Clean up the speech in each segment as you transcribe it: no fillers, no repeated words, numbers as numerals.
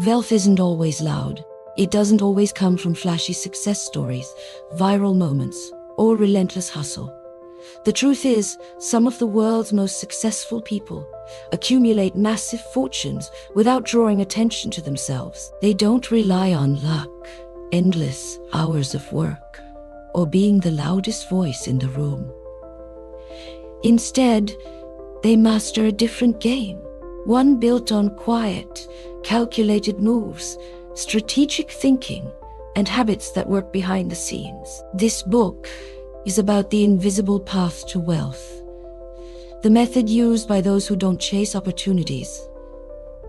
Wealth isn't always loud. It doesn't always come from flashy success stories, viral moments, or relentless hustle. The truth is, some of the world's most successful people accumulate massive fortunes without drawing attention to themselves. They don't rely on luck, endless hours of work, or being the loudest voice in the room. Instead, they master a different game, one built on quiet, calculated moves, strategic thinking, and habits that work behind the scenes. This book is about the invisible path to wealth, the method used by those who don't chase opportunities,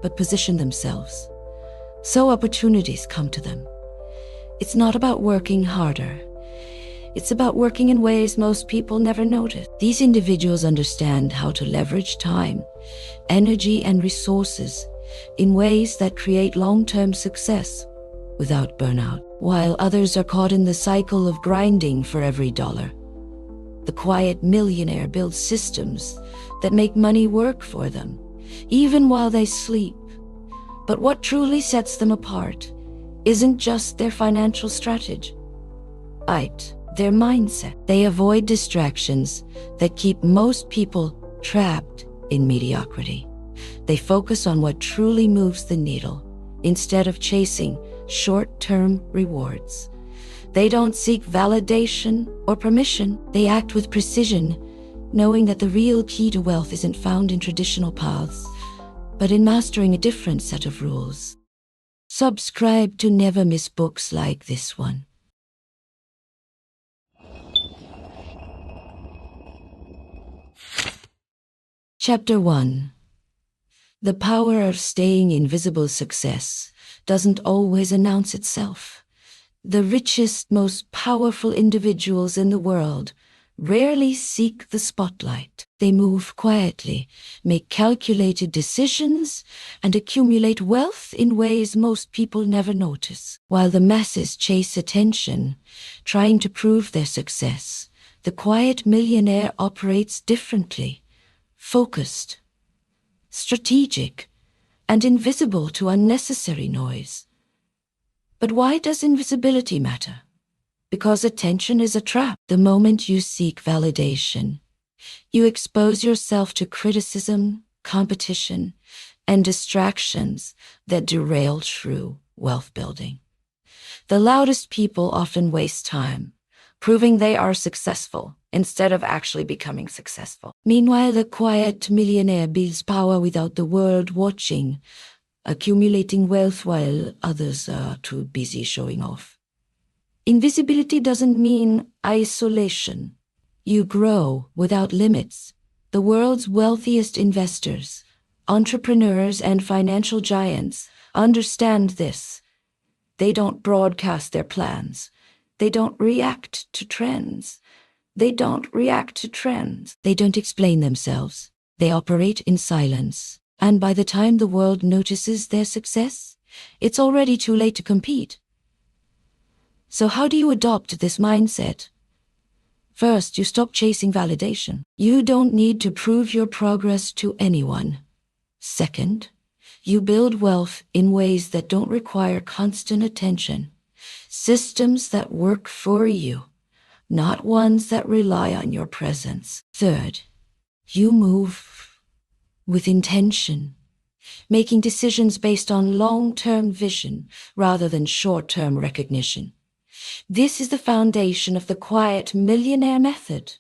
but position themselves so opportunities come to them. It's not about working harder. It's about working in ways most people never notice. These individuals understand how to leverage time, energy, and resources in ways that create long-term success without burnout, while others are caught in the cycle of grinding for every dollar. The quiet millionaire builds systems that make money work for them, even while they sleep. But what truly sets them apart isn't just their financial strategy, but their mindset. They avoid distractions that keep most people trapped in mediocrity. They focus on what truly moves the needle instead of chasing short-term rewards. They don't seek validation or permission. They act with precision, knowing that the real key to wealth isn't found in traditional paths, but in mastering a different set of rules. Subscribe to never miss books like this one. Chapter 1. The power of staying invisible. Success doesn't always announce itself. The richest, most powerful individuals in the world rarely seek the spotlight. They move quietly, make calculated decisions, and accumulate wealth in ways most people never notice. While the masses chase attention, trying to prove their success, the quiet millionaire operates differently, focused, strategic, and invisible to unnecessary noise. But why does invisibility matter? Because attention is a trap. The moment you seek validation, you expose yourself to criticism, competition, and distractions that derail true wealth building. The loudest people often waste time proving they are successful instead of actually becoming successful. Meanwhile, the quiet millionaire builds power without the world watching, accumulating wealth while others are too busy showing off. Invisibility doesn't mean isolation. You grow without limits. The world's wealthiest investors, entrepreneurs, and financial giants understand this. They don't broadcast their plans. They don't react to trends. They don't explain themselves. They operate in silence. And by the time the world notices their success, it's already too late to compete. So how do you adopt this mindset? First, you stop chasing validation. You don't need to prove your progress to anyone. Second, you build wealth in ways that don't require constant attention. Systems that work for you, not ones that rely on your presence. Third, you move with intention, making decisions based on long-term vision rather than short-term recognition. This is the foundation of the quiet millionaire method.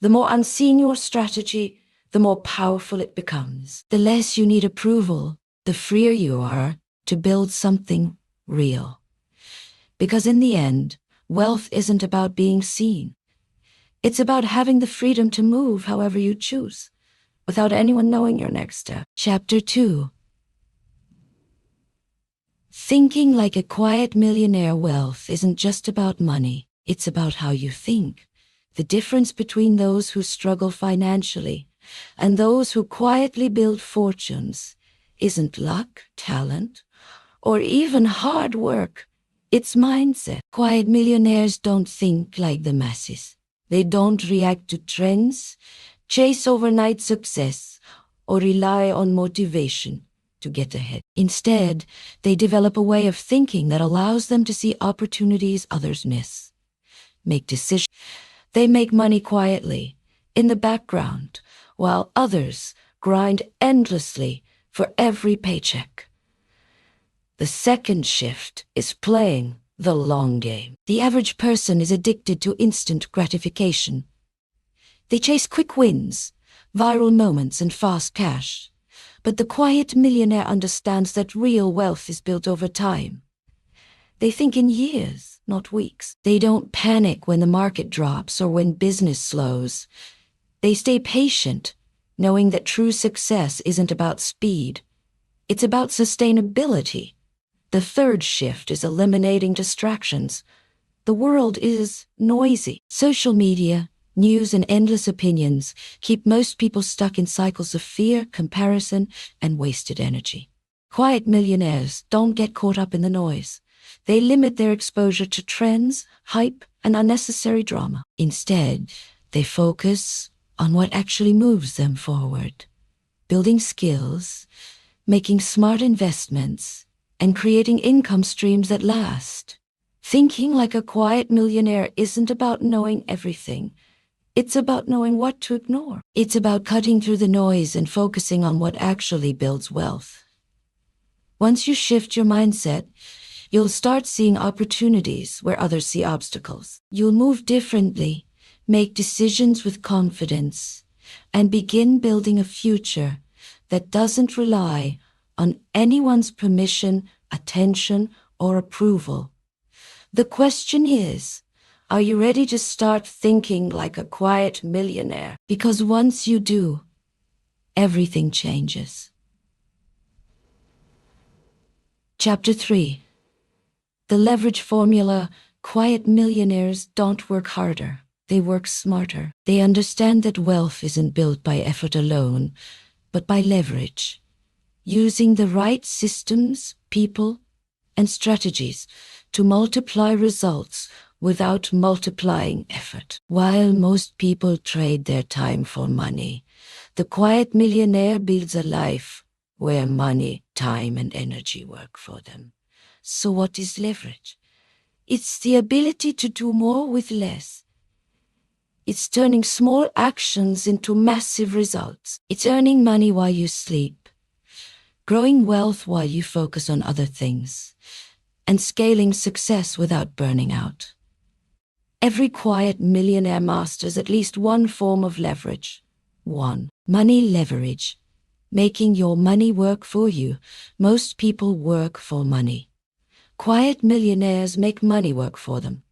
The more unseen your strategy, the more powerful it becomes. The less you need approval, the freer you are to build something real. Because in the end, wealth isn't about being seen. It's about having the freedom to move however you choose, without anyone knowing your next step. Chapter 2. Thinking like a quiet millionaire. Wealth isn't just about money. It's about how you think. The difference between those who struggle financially and those who quietly build fortunes isn't luck, talent, or even hard work. It's mindset. Quiet millionaires don't think like the masses. They don't react to trends, chase overnight success, or rely on motivation. to get ahead. Instead, they develop a way of thinking that allows them to see opportunities others miss. Make decisions. They make money quietly, in the background, while others grind endlessly for every paycheck. The second shift is playing the long game. The average person is addicted to instant gratification. They chase quick wins, viral moments, and fast cash. But the quiet millionaire understands that real wealth is built over time. They think in years, not weeks. They don't panic when the market drops or when business slows. They stay patient, knowing that true success isn't about speed. It's about sustainability. The third shift is eliminating distractions. The world is noisy. Social media, news, and endless opinions keep most people stuck in cycles of fear, comparison, and wasted energy. Quiet millionaires don't get caught up in the noise. They limit their exposure to trends, hype, and unnecessary drama. Instead, they focus on what actually moves them forward. Building skills, making smart investments, and creating income streams that last. Thinking like a quiet millionaire isn't about knowing everything. It's about knowing what to ignore. It's about cutting through the noise and focusing on what actually builds wealth. Once you shift your mindset, you'll start seeing opportunities where others see obstacles. You'll move differently, make decisions with confidence, and begin building a future that doesn't rely on anyone's permission, attention, or approval. The question is, are you ready to start thinking like a quiet millionaire? Because once you do, everything changes. Chapter 3. The leverage formula. Quiet millionaires don't work harder. They work smarter. They understand that wealth isn't built by effort alone, but by leverage. Using the right systems, people, and strategies to multiply results without multiplying effort. While most people trade their time for money, the quiet millionaire builds a life where money, time, and energy work for them. So what is leverage? It's the ability to do more with less. It's turning small actions into massive results. It's earning money while you sleep, growing wealth while you focus on other things, and scaling success without burning out. Every quiet millionaire masters at least one form of leverage. 1. Money leverage. Making your money work for you. Most people work for money. Quiet millionaires make money work for them.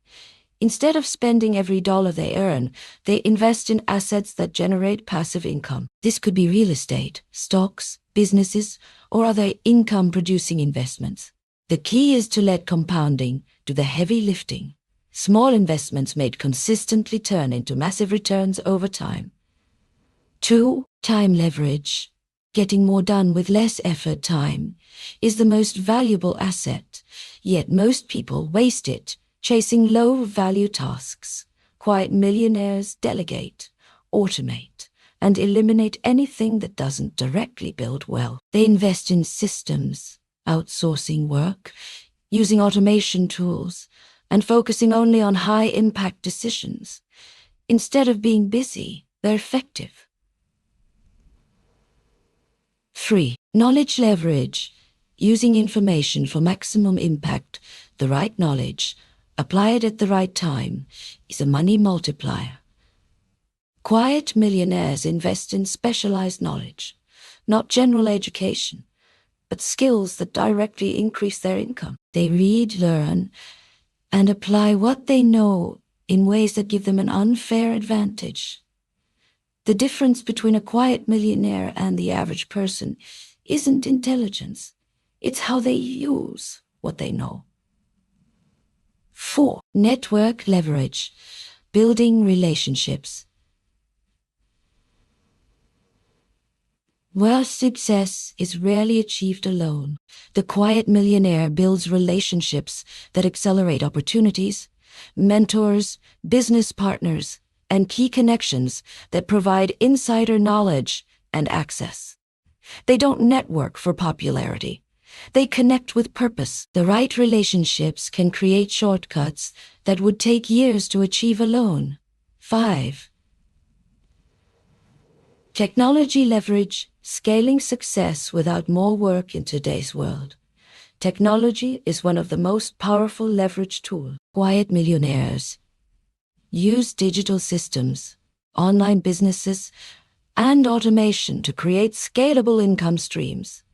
Instead of spending every dollar they earn, they invest in assets that generate passive income. This could be real estate, stocks, businesses, or other income-producing investments. The key is to let compounding do the heavy lifting. Small investments made consistently turn into massive returns over time. 2. Time leverage. Getting more done with less effort. Time is the most valuable asset, yet most people waste it chasing low-value tasks. Quiet millionaires delegate, automate, and eliminate anything that doesn't directly build wealth. They invest in systems, outsourcing work, using automation tools, and focusing only on high-impact decisions. Instead of being busy, they're effective. 3. Knowledge leverage. Using information for maximum impact. The right knowledge, applied at the right time, is a money multiplier. Quiet millionaires invest in specialized knowledge, not general education, but skills that directly increase their income. They read, learn, and apply what they know in ways that give them an unfair advantage. The difference between a quiet millionaire and the average person isn't intelligence. It's how they use what they know. 4. Network leverage. Building relationships. Wealth success is rarely achieved alone. The quiet millionaire builds relationships that accelerate opportunities, mentors, business partners, and key connections that provide insider knowledge and access. They don't network for popularity. They connect with purpose. The right relationships can create shortcuts that would take years to achieve alone. 5. Technology leverage, scaling success without more work in today's world. Technology is one of the most powerful leverage tools. Quiet millionaires use digital systems, online businesses, and automation to create scalable income streams.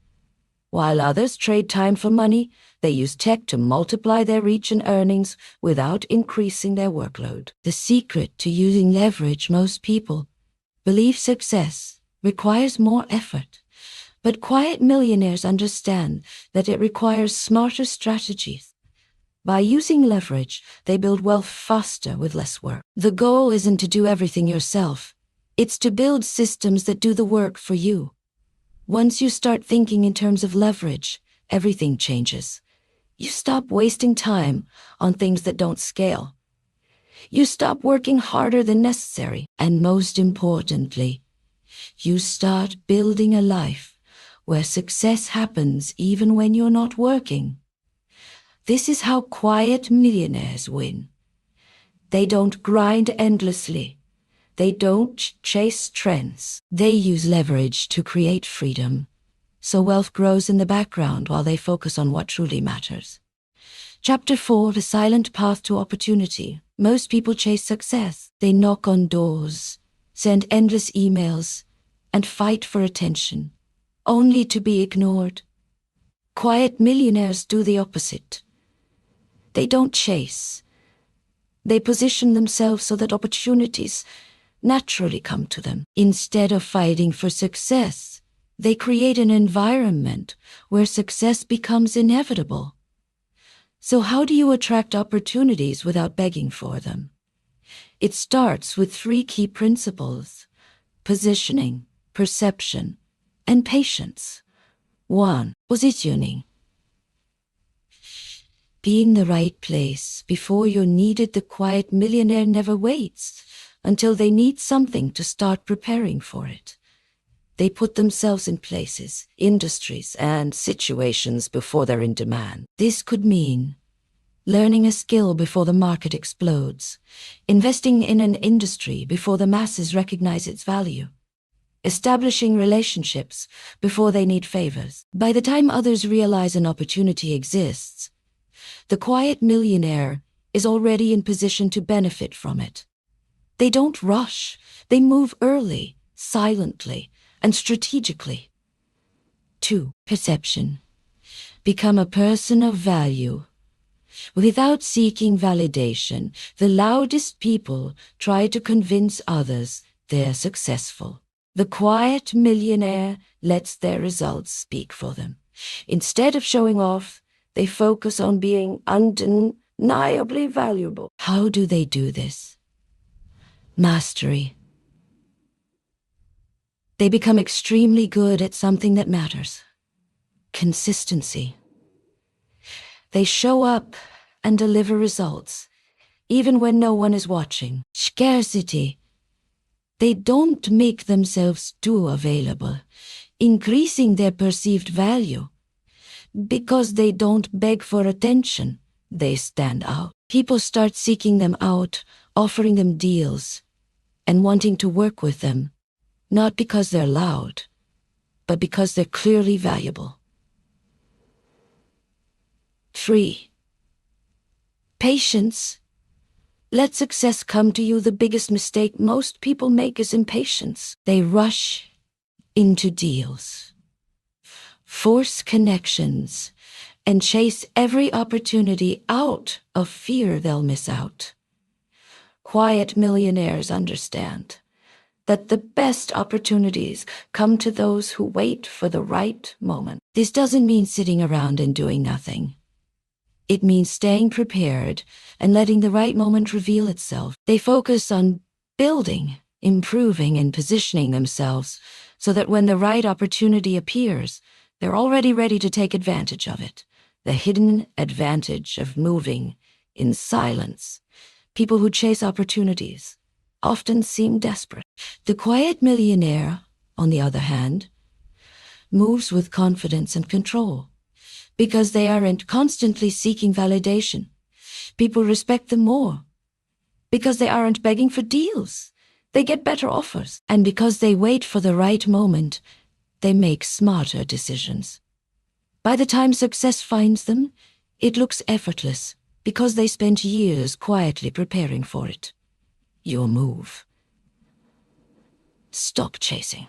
While others trade time for money, they use tech to multiply their reach and earnings without increasing their workload. The secret to using leverage: most people believe success requires more effort, but quiet millionaires understand that it requires smarter strategies. By using leverage, they build wealth faster with less work. The goal isn't to do everything yourself. It's to build systems that do the work for you. Once you start thinking in terms of leverage, everything changes. You stop wasting time on things that don't scale. You stop working harder than necessary. And most importantly, you start building a life where success happens even when you're not working. This is how quiet millionaires win. They don't grind endlessly. They don't chase trends. They use leverage to create freedom, so wealth grows in the background while they focus on what truly matters. Chapter 4: The Silent Path to Opportunity. Most people chase success. They knock on doors, send endless emails, and fight for attention, only to be ignored. Quiet millionaires do the opposite. They don't chase. They position themselves so that opportunities naturally come to them. Instead of fighting for success, they create an environment where success becomes inevitable. So how do you attract opportunities without begging for them? It starts with 3 key principles: positioning, perception, and patience. 1. Positioning. Be in the right place before you're needed. The quiet millionaire never waits until they need something to start preparing for it. They put themselves in places, industries, and situations before they're in demand. This could mean learning a skill before the market explodes, investing in an industry before the masses recognize its value, establishing relationships before they need favors. By the time others realize an opportunity exists, the quiet millionaire is already in position to benefit from it. They don't rush. They move early, silently, and strategically. 2. Perception. Become a person of value. Without seeking validation, the loudest people try to convince others they're successful. The quiet millionaire lets their results speak for them. Instead of showing off, they focus on being undeniably valuable. How do they do this? Mastery. They become extremely good at something that matters. Consistency. They show up and deliver results, even when no one is watching. Scarcity. They don't make themselves too available, increasing their perceived value. Because they don't beg for attention, they stand out. People start seeking them out, offering them deals, and wanting to work with them, not because they're loud, but because they're clearly valuable. 3. Patience. Let success come to you. The biggest mistake most people make is impatience. They rush into deals, force connections, and chase every opportunity out of fear they'll miss out. Quiet millionaires understand that the best opportunities come to those who wait for the right moment. This doesn't mean sitting around and doing nothing. It means staying prepared and letting the right moment reveal itself. They focus on building, improving, and positioning themselves so that when the right opportunity appears, they're already ready to take advantage of it. The hidden advantage of moving in silence. People who chase opportunities often seem desperate. The quiet millionaire, on the other hand, moves with confidence and control because they aren't constantly seeking validation. People respect them more because they aren't begging for deals. They get better offers. And because they wait for the right moment, they make smarter decisions. By the time success finds them, it looks effortless because they spent years quietly preparing for it. Your move. Stop chasing.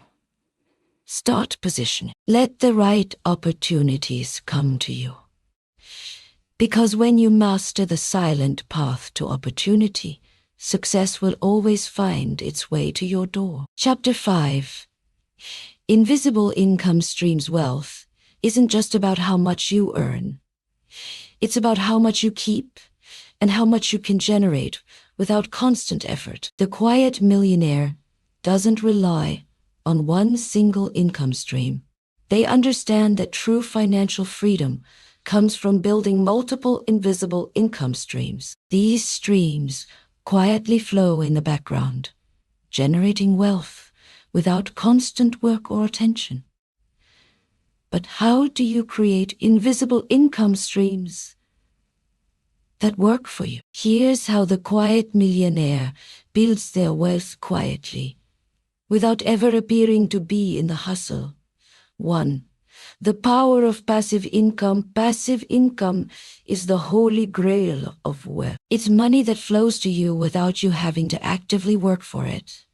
Start positioning. Let the right opportunities come to you. Because when you master the silent path to opportunity, success will always find its way to your door. Chapter 5. Invisible income streams. Wealth isn't just about how much you earn. It's about how much you keep and how much you can generate without constant effort. The quiet millionaire doesn't rely on one single income stream. They understand that true financial freedom comes from building multiple invisible income streams. These streams quietly flow in the background, generating wealth without constant work or attention. But how do you create invisible income streams that work for you? Here's how the quiet millionaire builds their wealth quietly, without ever appearing to be in the hustle. 1. The power of passive income. Passive income is the holy grail of wealth. It's money that flows to you without you having to actively work for it.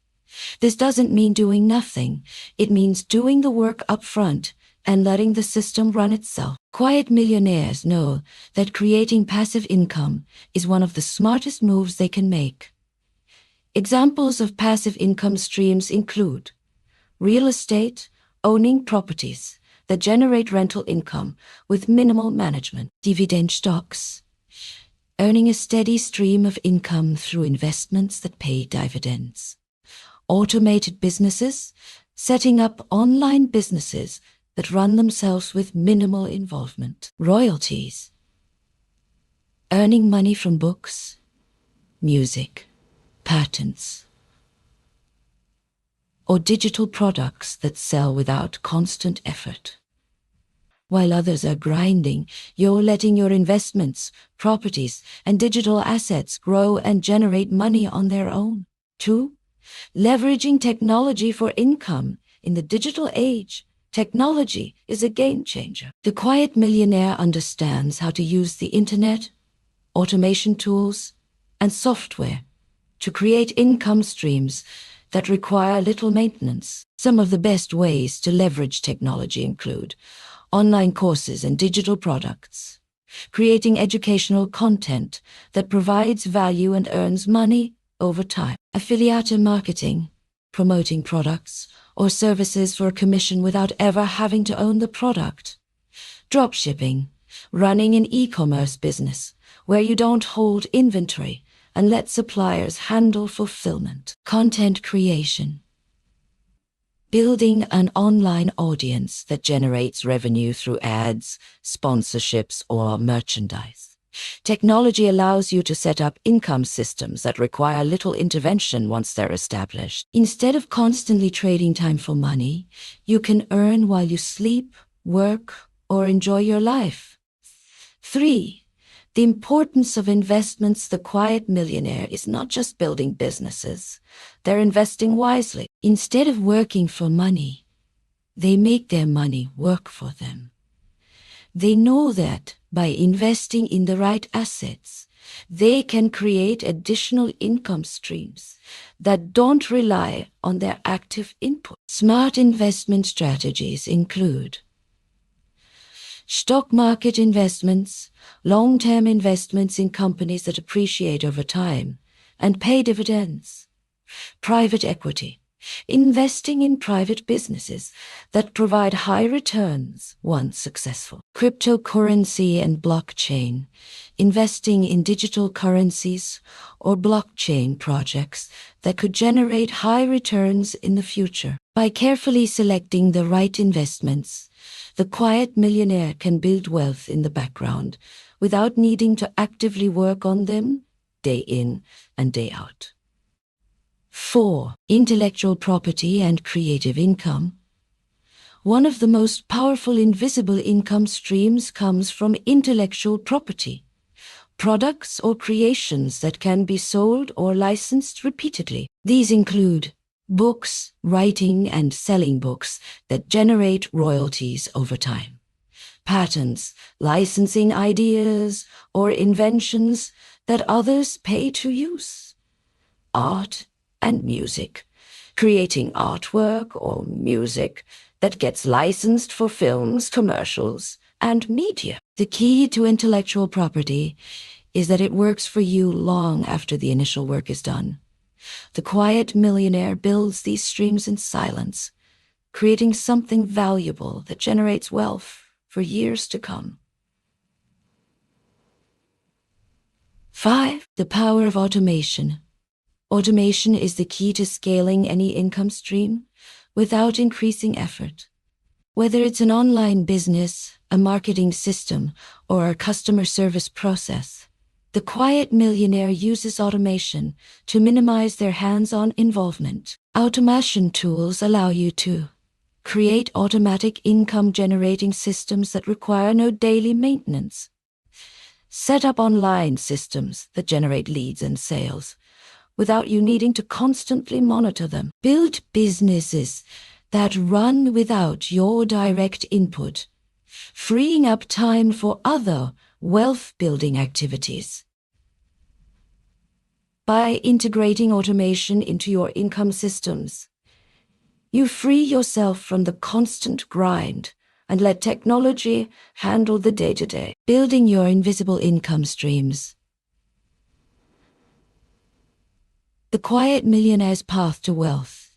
This doesn't mean doing nothing. It means doing the work up front and letting the system run itself. Quiet millionaires know that creating passive income is one of the smartest moves they can make. Examples of passive income streams include real estate, owning properties that generate rental income with minimal management; dividend stocks, earning a steady stream of income through investments that pay dividends; automated businesses, setting up online businesses that run themselves with minimal involvement; royalties, earning money from books, music, patents, or digital products that sell without constant effort. While others are grinding, you're letting your investments, properties, and digital assets grow and generate money on their own. 2. Leveraging technology for income. In the digital age, technology is a game changer. The quiet millionaire understands how to use the internet, automation tools, and software to create income streams that require little maintenance. Some of the best ways to leverage technology include online courses and digital products, creating educational content that provides value and earns money over time; affiliate marketing, promoting products or services for a commission without ever having to own the product; dropshipping, running an e-commerce business where you don't hold inventory and let suppliers handle fulfillment; content creation, building an online audience that generates revenue through ads, sponsorships, or merchandise. Technology allows you to set up income systems that require little intervention once they're established. Instead of constantly trading time for money, you can earn while you sleep, work, or enjoy your life. 3. The importance of investments. The quiet millionaire is not just building businesses. They're investing wisely. Instead of working for money, they make their money work for them. They know that by investing in the right assets, they can create additional income streams that don't rely on their active input. Smart investment strategies include stock market investments, long-term investments in companies that appreciate over time and pay dividends; private equity, investing in private businesses that provide high returns once successful; cryptocurrency and blockchain, investing in digital currencies or blockchain projects that could generate high returns in the future. By carefully selecting the right investments, the quiet millionaire can build wealth in the background without needing to actively work on them day in and day out. 4. Intellectual property and creative income. One of the most powerful invisible income streams comes from intellectual property, products or creations that can be sold or licensed repeatedly. These include books, writing and selling books that generate royalties over time, patents, licensing ideas or inventions that others pay to use, art and music, creating artwork or music that gets licensed for films, commercials, and media. The key to intellectual property is that it works for you long after the initial work is done. The quiet millionaire builds these streams in silence, creating something valuable that generates wealth for years to come. 5. The power of automation. Automation is the key to scaling any income stream without increasing effort. Whether it's an online business, a marketing system, or a customer service process, the quiet millionaire uses automation to minimize their hands-on involvement. Automation tools allow you to create automatic income-generating systems that require no daily maintenance, set up online systems that generate leads and sales without you needing to constantly monitor them, build businesses that run without your direct input, freeing up time for other wealth-building activities. By integrating automation into your income systems, you free yourself from the constant grind and let technology handle the day-to-day. Building your invisible income streams. The quiet millionaire's path to wealth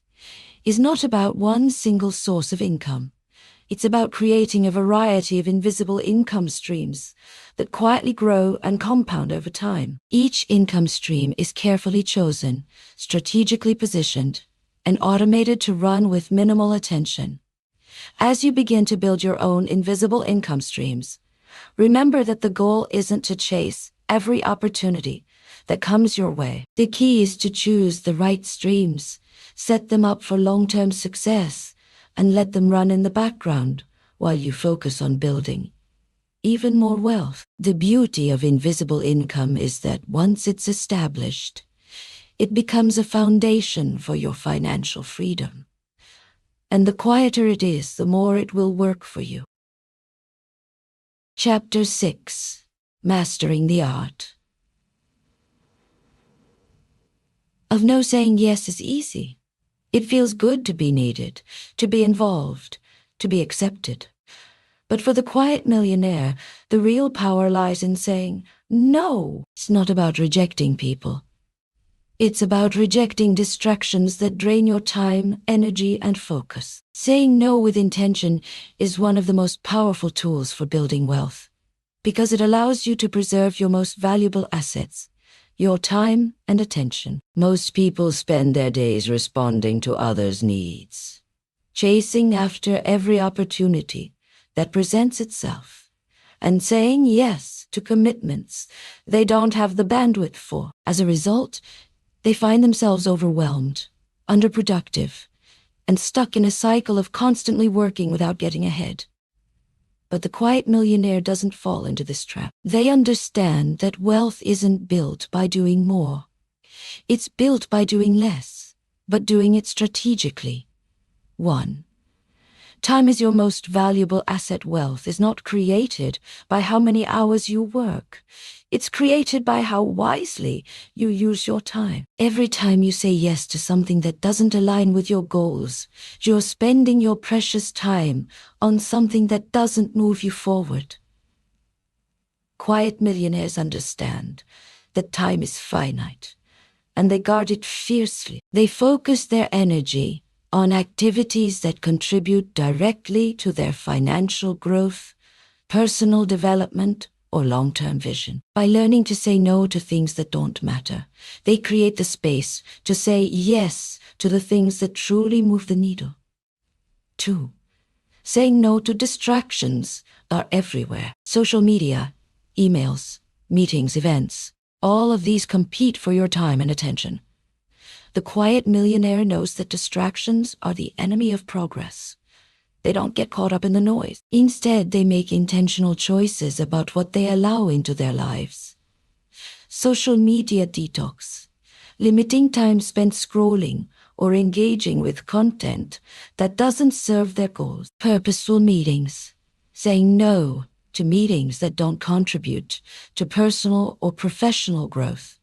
is not about one single source of income. It's about creating a variety of invisible income streams that quietly grow and compound over time. Each income stream is carefully chosen, strategically positioned, and automated to run with minimal attention. As you begin to build your own invisible income streams, remember that the goal isn't to chase every opportunity that comes your way. The key is to choose the right streams, set them up for long-term success, and let them run in the background while you focus on building even more wealth. The beauty of invisible income is that once it's established, it becomes a foundation for your financial freedom. And the quieter it is, the more it will work for you. Chapter 6. Mastering the Art of no. Saying yes is easy. It feels good to be needed, to be involved, to be accepted. But for the quiet millionaire, the real power lies in saying no. It's not about rejecting people. It's about rejecting distractions that drain your time, energy, and focus. Saying no with intention is one of the most powerful tools for building wealth, because it allows you to preserve your most valuable assets, your time and attention. Most people spend their days responding to others' needs, chasing after every opportunity that presents itself, and saying yes to commitments they don't have the bandwidth for. As a result, they find themselves overwhelmed, underproductive, and stuck in a cycle of constantly working without getting ahead. But the quiet millionaire doesn't fall into this trap. They understand that wealth isn't built by doing more. It's built by doing less, but doing it strategically. 1. Time is your most valuable asset. Wealth is not created by how many hours you work. It's created by how wisely you use your time. Every time you say yes to something that doesn't align with your goals, you're spending your precious time on something that doesn't move you forward. Quiet millionaires understand that time is finite, and they guard it fiercely. They focus their energy on activities that contribute directly to their financial growth, personal development, or long-term vision. By learning to say no to things that don't matter, they create the space to say yes to the things that truly move the needle. 2. Saying no to distractions are everywhere. Social media, emails, meetings, events, all of these compete for your time and attention. The quiet millionaire knows that distractions are the enemy of progress. They don't get caught up in the noise. Instead, they make intentional choices about what they allow into their lives. Social media detox, limiting time spent scrolling or engaging with content that doesn't serve their goals. Purposeful meetings, saying no to meetings that don't contribute to personal or professional growth.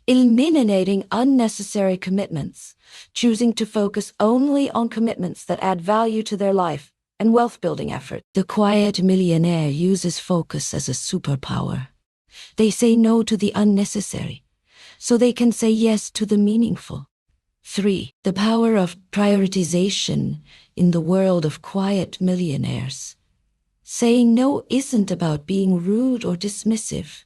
Eliminating unnecessary commitments, choosing to focus only on commitments that add value to their life and wealth-building effort. The quiet millionaire uses focus as a superpower. They say no to the unnecessary, so they can say yes to the meaningful. 3. The power of prioritization in the world of quiet millionaires. Saying no isn't about being rude or dismissive.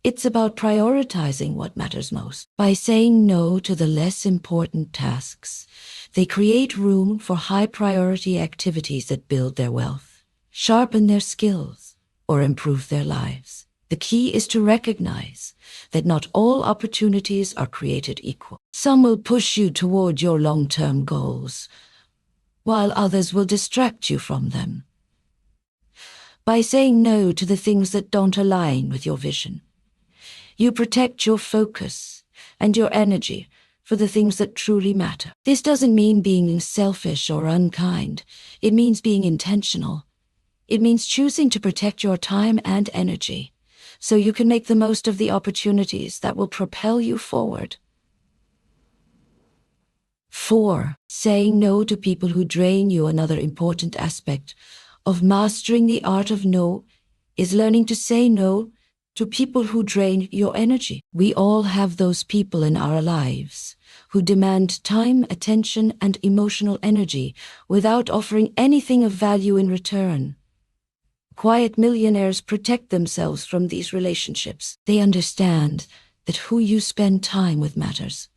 It's about prioritizing what matters most. By saying no to the less important tasks, they create room for high-priority activities that build their wealth, sharpen their skills, or improve their lives. The key is to recognize that not all opportunities are created equal. Some will push you toward your long-term goals, while others will distract you from them. By saying no to the things that don't align with your vision, you protect your focus and your energy for the things that truly matter. This doesn't mean being selfish or unkind. It means being intentional. It means choosing to protect your time and energy so you can make the most of the opportunities that will propel you forward. 4. Saying no to people who drain you. Another important aspect of mastering the art of no is learning to say no to people who drain your energy. We all have those people in our lives who demand time, attention, and emotional energy without offering anything of value in return. Quiet millionaires protect themselves from these relationships. They understand that who you spend time with matters.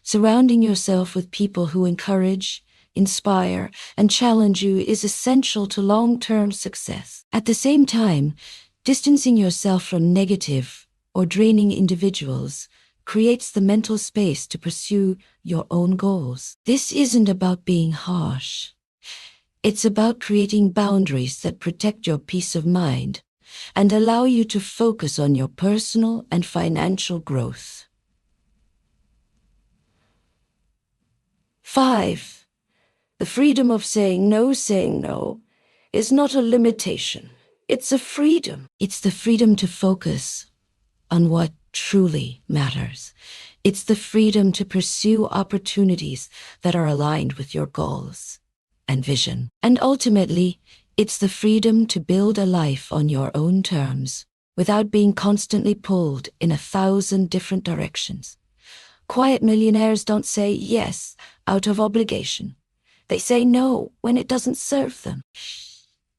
Surrounding yourself with people who encourage, inspire, and challenge you is essential to long-term success. At the same time, distancing yourself from negative or draining individuals creates the mental space to pursue your own goals. This isn't about being harsh. It's about creating boundaries that protect your peace of mind and allow you to focus on your personal and financial growth. 5. The freedom of saying no is not a limitation. It's a freedom. It's the freedom to focus on what truly matters. It's the freedom to pursue opportunities that are aligned with your goals and vision. And ultimately, it's the freedom to build a life on your own terms without being constantly pulled in 1,000 different directions. Quiet millionaires don't say yes out of obligation. They say no when it doesn't serve them.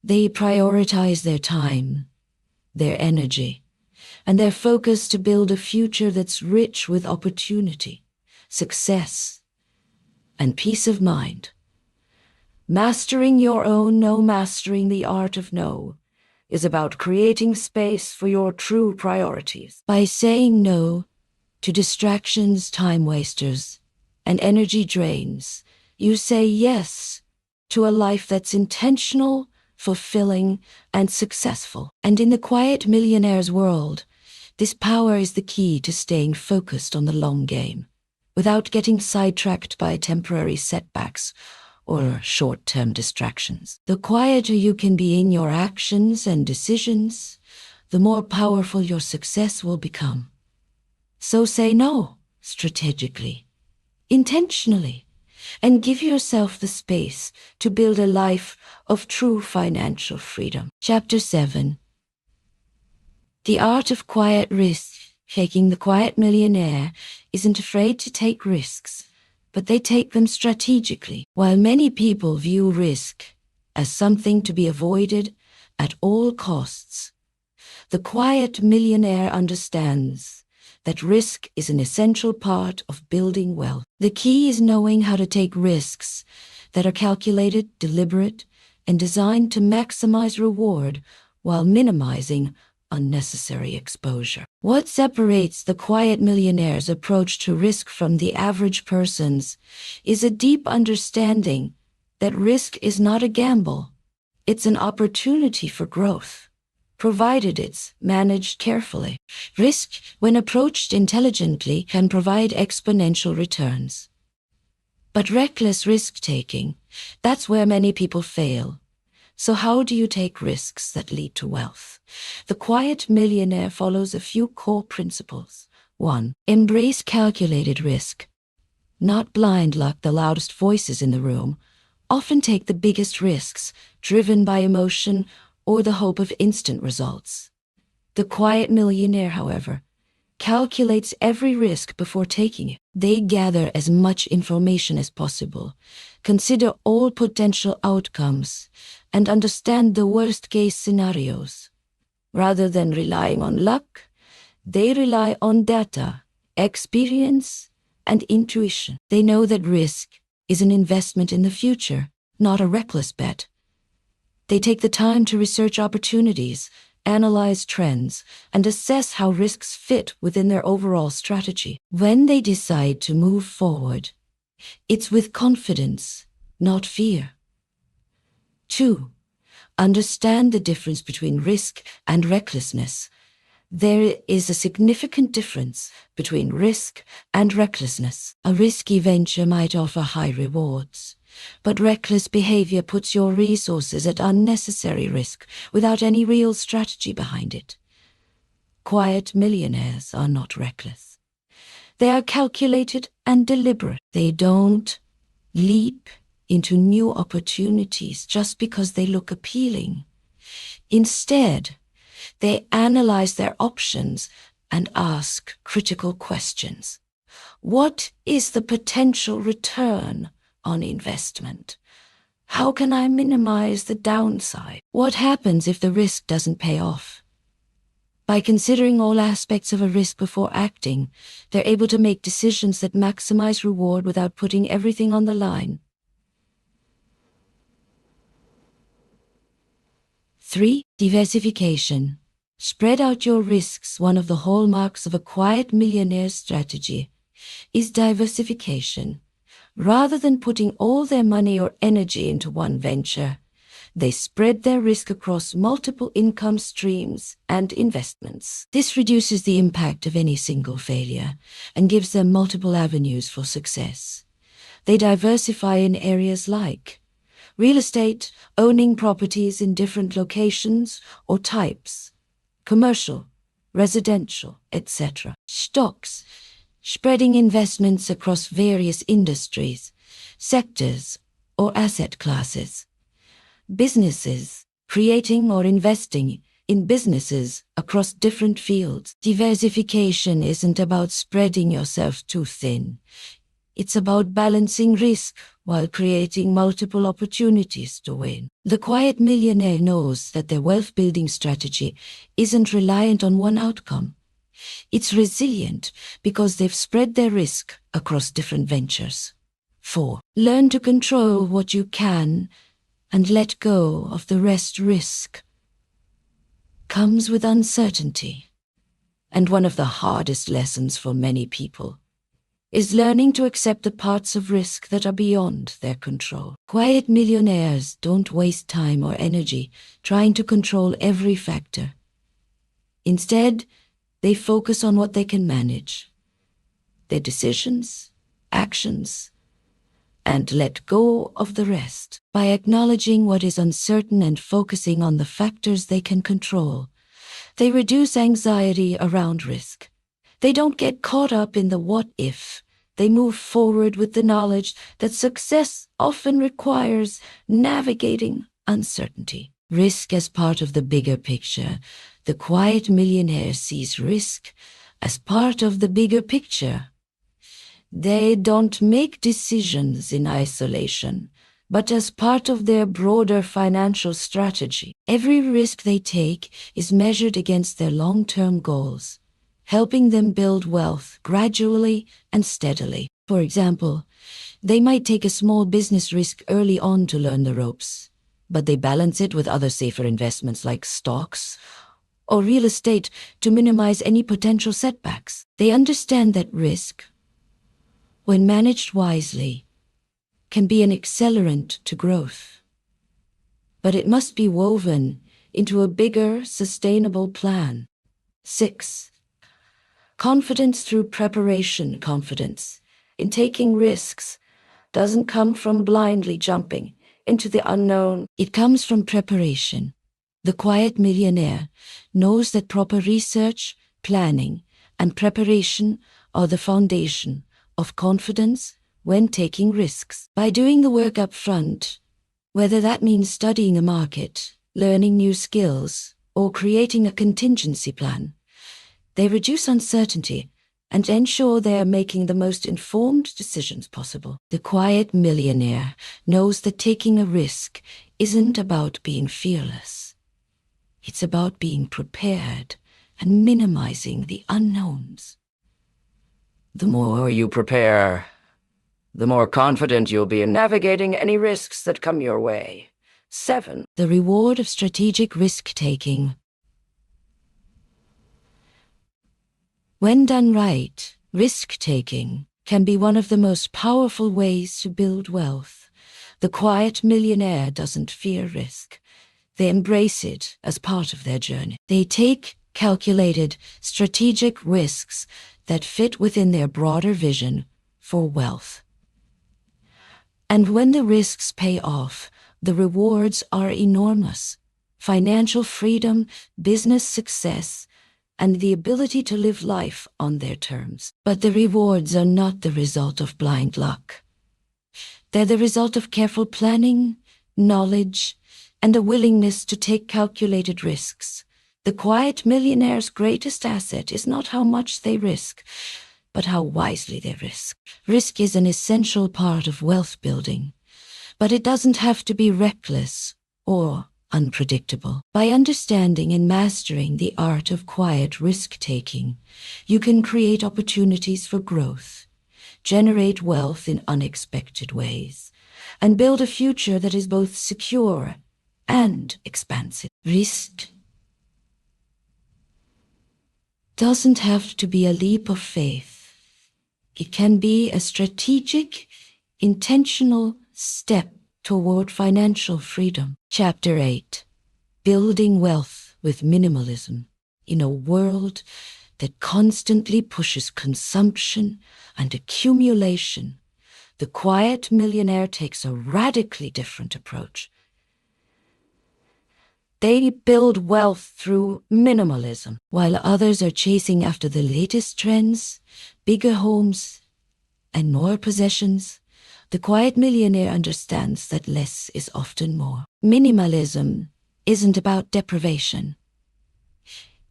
They prioritize their time, their energy, and their focus to build a future that's rich with opportunity, success, and peace of mind. Mastering your own no, mastering the art of no, is about creating space for your true priorities. By saying no to distractions, time wasters, and energy drains, you say yes to a life that's intentional, fulfilling, and successful. And in the quiet millionaire's world, this power is the key to staying focused on the long game, without getting sidetracked by temporary setbacks or short-term distractions. The quieter you can be in your actions and decisions, the more powerful your success will become. So say no, strategically, intentionally, and give yourself the space to build a life of true financial freedom. Chapter 7. The art of quiet risk. The quiet millionaire isn't afraid to take risks, but they take them strategically. While many people view risk as something to be avoided at all costs, the quiet millionaire understands that risk is an essential part of building wealth. The key is knowing how to take risks that are calculated, deliberate, and designed to maximize reward while minimizing unnecessary exposure. What separates the quiet millionaire's approach to risk from the average person's is a deep understanding that risk is not a gamble. It's an opportunity for growth, provided it's managed carefully. Risk, when approached intelligently, can provide exponential returns. But reckless risk-taking, that's where many people fail. So how do you take risks that lead to wealth? The Quiet Millionaire follows a few core principles. 1. Embrace calculated risk. Not blind luck, the loudest voices in the room often take the biggest risks, driven by emotion or the hope of instant results. The Quiet Millionaire, however, calculates every risk before taking it. They gather as much information as possible, consider all potential outcomes, and understand the worst-case scenarios. Rather than relying on luck, they rely on data, experience, and intuition. They know that risk is an investment in the future, not a reckless bet. They take the time to research opportunities, analyze trends, and assess how risks fit within their overall strategy. When they decide to move forward, it's with confidence, not fear. 2. Understand the difference between risk and recklessness. There is a significant difference between risk and recklessness. A risky venture might offer high rewards, but reckless behavior puts your resources at unnecessary risk without any real strategy behind it. Quiet millionaires are not reckless. They are calculated and deliberate. They don't leap into new opportunities just because they look appealing. Instead, they analyze their options and ask critical questions. What is the potential return on investment? How can I minimize the downside? What happens if the risk doesn't pay off? By considering all aspects of a risk before acting, they're able to make decisions that maximize reward without putting everything on the line. 3. Diversification. Spread out your risks. One of the hallmarks of a quiet millionaire's strategy is diversification. Rather than putting all their money or energy into one venture, they spread their risk across multiple income streams and investments. This reduces the impact of any single failure and gives them multiple avenues for success. They diversify in areas like real estate, owning properties in different locations or types, commercial, residential, etc. Stocks, spreading investments across various industries, sectors, or asset classes. Businesses, creating or investing in businesses across different fields. Diversification isn't about spreading yourself too thin. It's about balancing risk while creating multiple opportunities to win. The quiet millionaire knows that their wealth-building strategy isn't reliant on one outcome. It's resilient because they've spread their risk across different ventures. 4. Learn to control what you can and let go of the rest. Risk comes with uncertainty, and one of the hardest lessons for many people is learning to accept the parts of risk that are beyond their control. Quiet millionaires don't waste time or energy trying to control every factor. Instead, they focus on what they can manage, their decisions, actions, and let go of the rest. By acknowledging what is uncertain and focusing on the factors they can control, they reduce anxiety around risk. They don't get caught up in the what if. They move forward with the knowledge that success often requires navigating uncertainty. Risk as part of the bigger picture. The quiet millionaire sees risk as part of the bigger picture. They don't make decisions in isolation, but as part of their broader financial strategy. Every risk they take is measured against their long-term goals, helping them build wealth gradually and steadily. For example, they might take a small business risk early on to learn the ropes, but they balance it with other safer investments like stocks or real estate to minimize any potential setbacks. They understand that risk, when managed wisely, can be an accelerant to growth. But it must be woven into a bigger, sustainable plan. 6. Confidence through preparation. Confidence in taking risks doesn't come from blindly jumping into the unknown. It comes from preparation. The quiet millionaire knows that proper research, planning, and preparation are the foundation of confidence when taking risks. By doing the work up front, whether that means studying a market, learning new skills, or creating a contingency plan, they reduce uncertainty and ensure they are making the most informed decisions possible. The quiet millionaire knows that taking a risk isn't about being fearless. It's about being prepared and minimizing the unknowns. The more you prepare, the more confident you'll be in navigating any risks that come your way. 7. The reward of strategic risk-taking. When done right, risk-taking can be one of the most powerful ways to build wealth. The quiet millionaire doesn't fear risk. They embrace it as part of their journey. They take calculated, strategic risks that fit within their broader vision for wealth. And when the risks pay off, the rewards are enormous. Financial freedom, business success, and the ability to live life on their terms. But the rewards are not the result of blind luck. They're the result of careful planning, knowledge, and a willingness to take calculated risks. The quiet millionaire's greatest asset is not how much they risk, but how wisely they risk. Risk is an essential part of wealth building, but it doesn't have to be reckless or unpredictable. By understanding and mastering the art of quiet risk-taking, you can create opportunities for growth, generate wealth in unexpected ways, and build a future that is both secure and expansive. Risk doesn't have to be a leap of faith. It can be a strategic, intentional step toward financial freedom. Chapter 8. Building Wealth with Minimalism. In a world that constantly pushes consumption and accumulation, the quiet millionaire takes a radically different approach. They build wealth through minimalism, while others are chasing after the latest trends, bigger homes, and more possessions. The quiet millionaire understands that less is often more. Minimalism isn't about deprivation.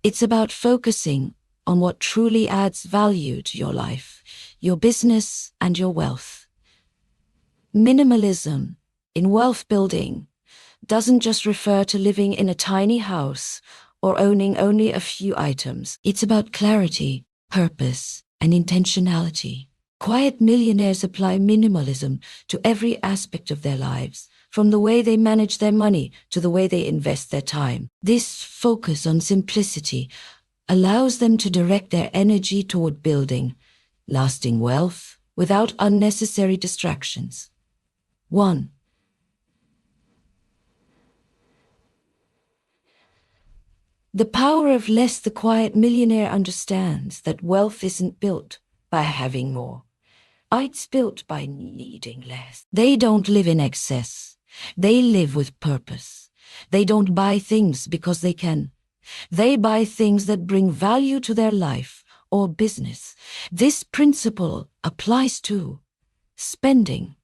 It's about focusing on what truly adds value to your life, your business, and your wealth. Minimalism in wealth building doesn't just refer to living in a tiny house or owning only a few items. It's about clarity, purpose, and intentionality. Quiet millionaires apply minimalism to every aspect of their lives, from the way they manage their money to the way they invest their time. This focus on simplicity allows them to direct their energy toward building lasting wealth without unnecessary distractions. 1. The power of less. The quiet millionaire understands that wealth isn't built by having more. It's built by needing less. They don't live in excess. They live with purpose. They don't buy things because they can. They buy things that bring value to their life or business. This principle applies to spending.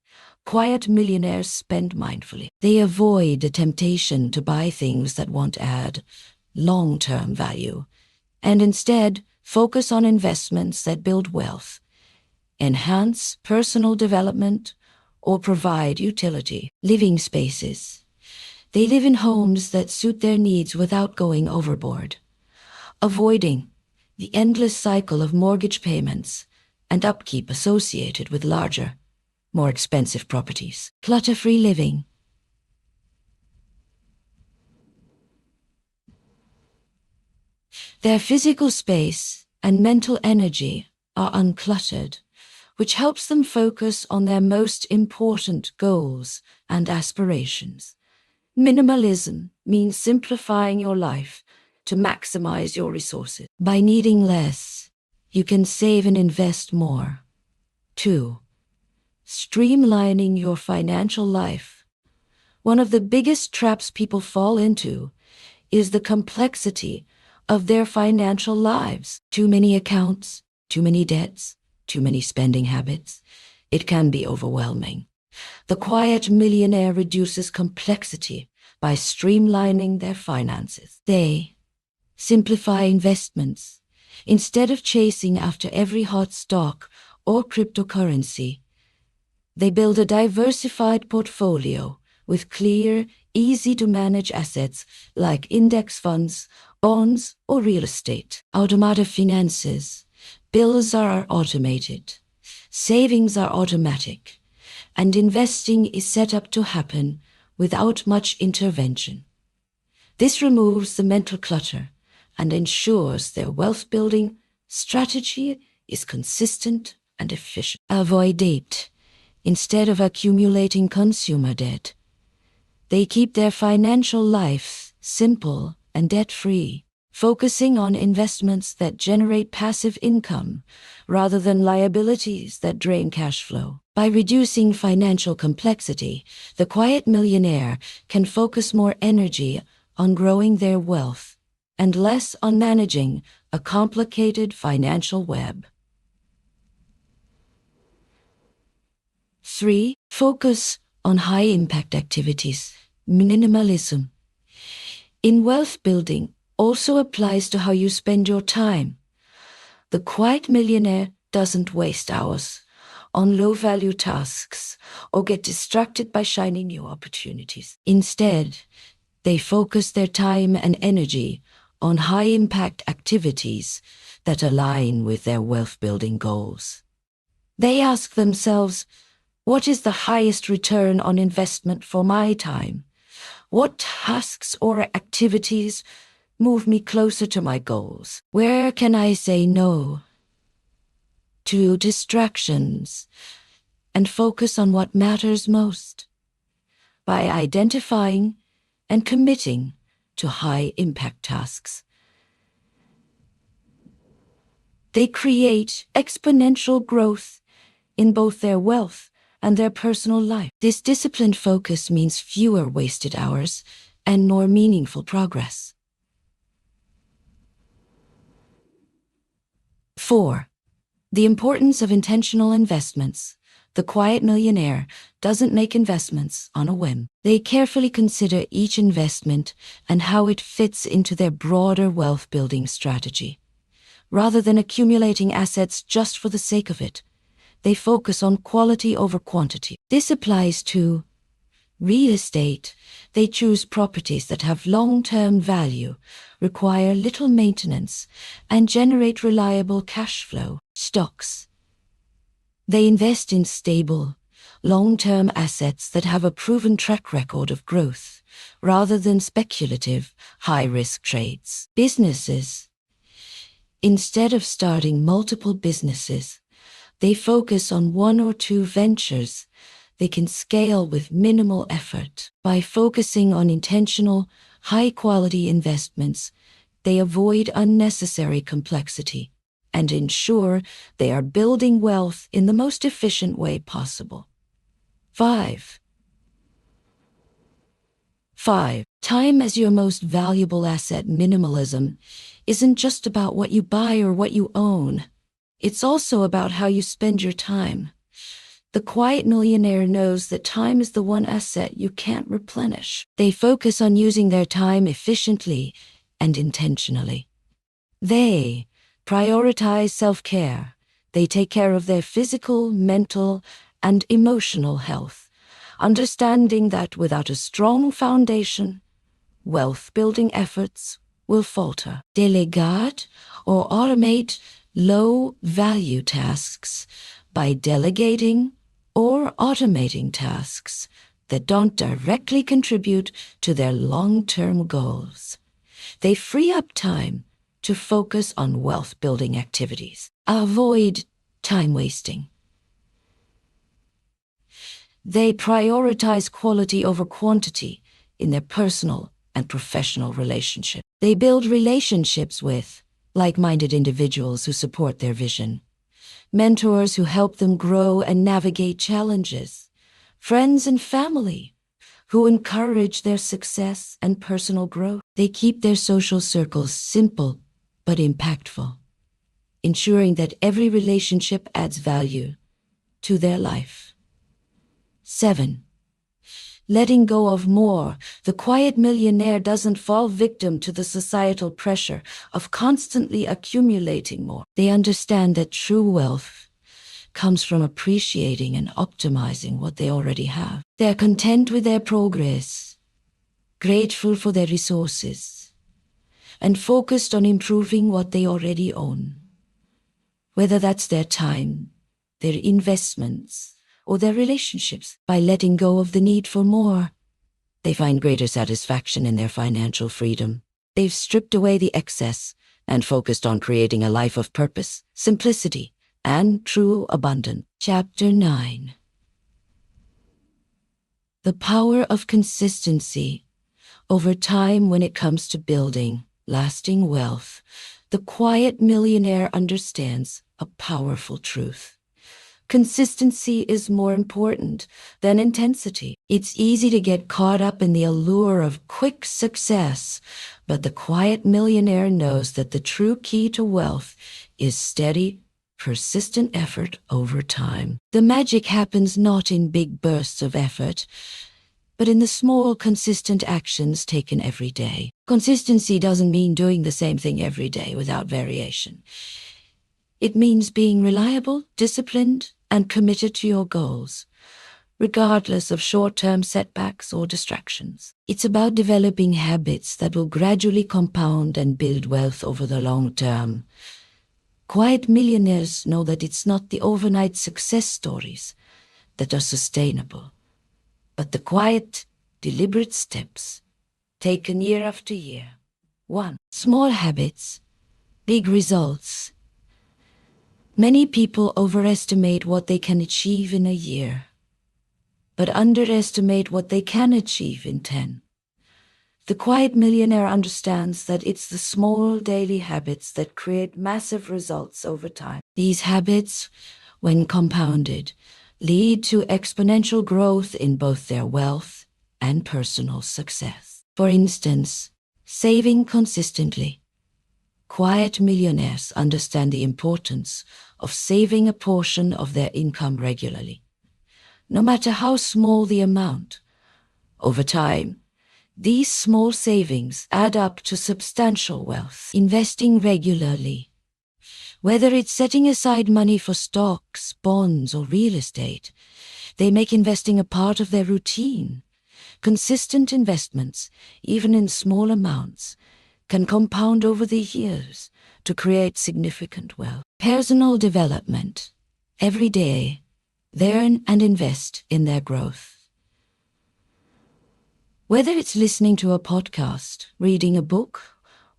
Quiet millionaires spend mindfully. They avoid the temptation to buy things that won't add long-term value, and instead focus on investments that build wealth, enhance personal development, or provide utility. Living spaces. They live in homes that suit their needs without going overboard, avoiding the endless cycle of mortgage payments and upkeep associated with larger, more expensive properties. Clutter-free living. Their physical space and mental energy are uncluttered, which helps them focus on their most important goals and aspirations. Minimalism means simplifying your life to maximize your resources. By needing less, you can save and invest more. 2. Streamlining your financial life. One of the biggest traps people fall into is the complexity of their financial lives. Too many accounts, too many debts, too many spending habits. It can be overwhelming. The Quiet Millionaire reduces complexity by streamlining their finances. They simplify investments. Instead of chasing after every hot stock or cryptocurrency, they build a diversified portfolio with clear, easy-to-manage assets like index funds, bonds, or real estate. Automated finances. Bills are automated. Savings are automatic. And investing is set up to happen without much intervention. This removes the mental clutter and ensures their wealth-building strategy is consistent and efficient. Avoid debt. Instead of accumulating consumer debt, they keep their financial life simple and debt-free, focusing on investments that generate passive income rather than liabilities that drain cash flow. By reducing financial complexity, the Quiet Millionaire can focus more energy on growing their wealth and less on managing a complicated financial web. 3. Focus on high-impact activities. Minimalism in wealth building also applies to how you spend your time. The Quiet Millionaire doesn't waste hours on low-value tasks or get distracted by shiny new opportunities. Instead, they focus their time and energy on high-impact activities that align with their wealth-building goals. They ask themselves, what is the highest return on investment for my time? What tasks or activities move me closer to my goals? Where can I say no to distractions and focus on what matters most? By identifying and committing to high-impact tasks, they create exponential growth in both their wealth and their personal life. This disciplined focus means fewer wasted hours and more meaningful progress. 4. The importance of intentional investments. The Quiet Millionaire doesn't make investments on a whim. They carefully consider each investment and how it fits into their broader wealth-building strategy. Rather than accumulating assets just for the sake of it, they focus on quality over quantity. This applies to real estate. They choose properties that have long-term value, require little maintenance, and generate reliable cash flow. Stocks. They invest in stable, long-term assets that have a proven track record of growth, rather than speculative, high-risk trades. Businesses. Instead of starting multiple businesses, they focus on one or two ventures they can scale with minimal effort. By focusing on intentional, high-quality investments, they avoid unnecessary complexity and ensure they are building wealth in the most efficient way possible. 5. Time as your most valuable asset. Minimalism isn't just about what you buy or what you own. It's also about how you spend your time. The Quiet Millionaire knows that time is the one asset you can't replenish. They focus on using their time efficiently and intentionally. They prioritize self-care. They take care of their physical, mental, and emotional health, understanding that without a strong foundation, wealth-building efforts will falter. Delegate or automate low-value tasks by delegating or automating tasks that don't directly contribute to their long-term goals. They free up time to focus on wealth-building activities. Avoid time wasting. They prioritize quality over quantity in their personal and professional relationships. They build relationships with like-minded individuals who support their vision, mentors who help them grow and navigate challenges, friends and family who encourage their success and personal growth. They keep their social circles simple but impactful, ensuring that every relationship adds value to their life. 7. Letting go of more. The quiet millionaire doesn't fall victim to the societal pressure of constantly accumulating more. They understand that true wealth comes from appreciating and optimizing what they already have. They're content with their progress, grateful for their resources, and focused on improving what they already own. Whether that's their time, their investments, or their relationships. By letting go of the need for more, they find greater satisfaction in their financial freedom. They've stripped away the excess and focused on creating a life of purpose, simplicity, and true abundance. Chapter 9. The power of consistency. Over time, when it comes to building lasting wealth, the quiet millionaire understands a powerful truth. Consistency is more important than intensity. It's easy to get caught up in the allure of quick success, but the quiet millionaire knows that the true key to wealth is steady, persistent effort over time. The magic happens not in big bursts of effort, but in the small, consistent actions taken every day. Consistency doesn't mean doing the same thing every day without variation. It means being reliable, disciplined, and committed to your goals, regardless of short-term setbacks or distractions. It's about developing habits that will gradually compound and build wealth over the long term. Quiet millionaires know that it's not the overnight success stories that are sustainable, but the quiet, deliberate steps taken year after year. 1. Small habits, big results. Many people overestimate what they can achieve in a year, but underestimate what they can achieve in 10. The quiet millionaire understands that it's the small daily habits that create massive results over time. These habits, when compounded, lead to exponential growth in both their wealth and personal success. For instance, saving consistently. Quiet millionaires understand the importance of saving a portion of their income regularly. No matter how small the amount, over time, these small savings add up to substantial wealth. Investing regularly. Whether it's setting aside money for stocks, bonds, or real estate, they make investing a part of their routine. Consistent investments, even in small amounts, can compound over the years to create significant wealth. Personal development. Every day, learn and invest in their growth. Whether it's listening to a podcast, reading a book,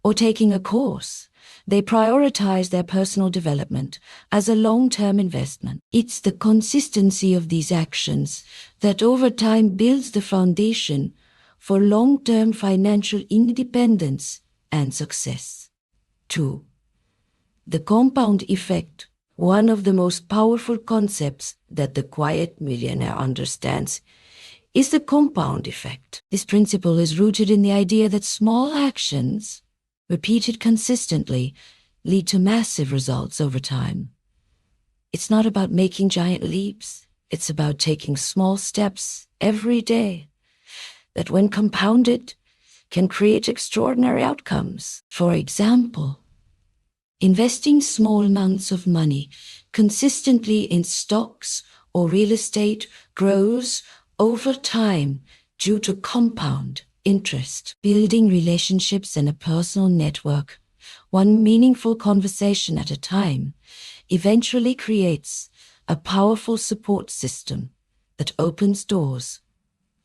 or taking a course, they prioritize their personal development as a long-term investment. It's the consistency of these actions that over time builds the foundation for long-term financial independence and success. 2. The compound effect. One of the most powerful concepts that the quiet millionaire understands is the compound effect. This principle is rooted in the idea that small actions, repeated consistently, lead to massive results over time. It's not about making giant leaps. It's about taking small steps every day that, when compounded, can create extraordinary outcomes. For example, investing small amounts of money consistently in stocks or real estate grows over time due to compound interest. Building relationships and a personal network, one meaningful conversation at a time, eventually creates a powerful support system that opens doors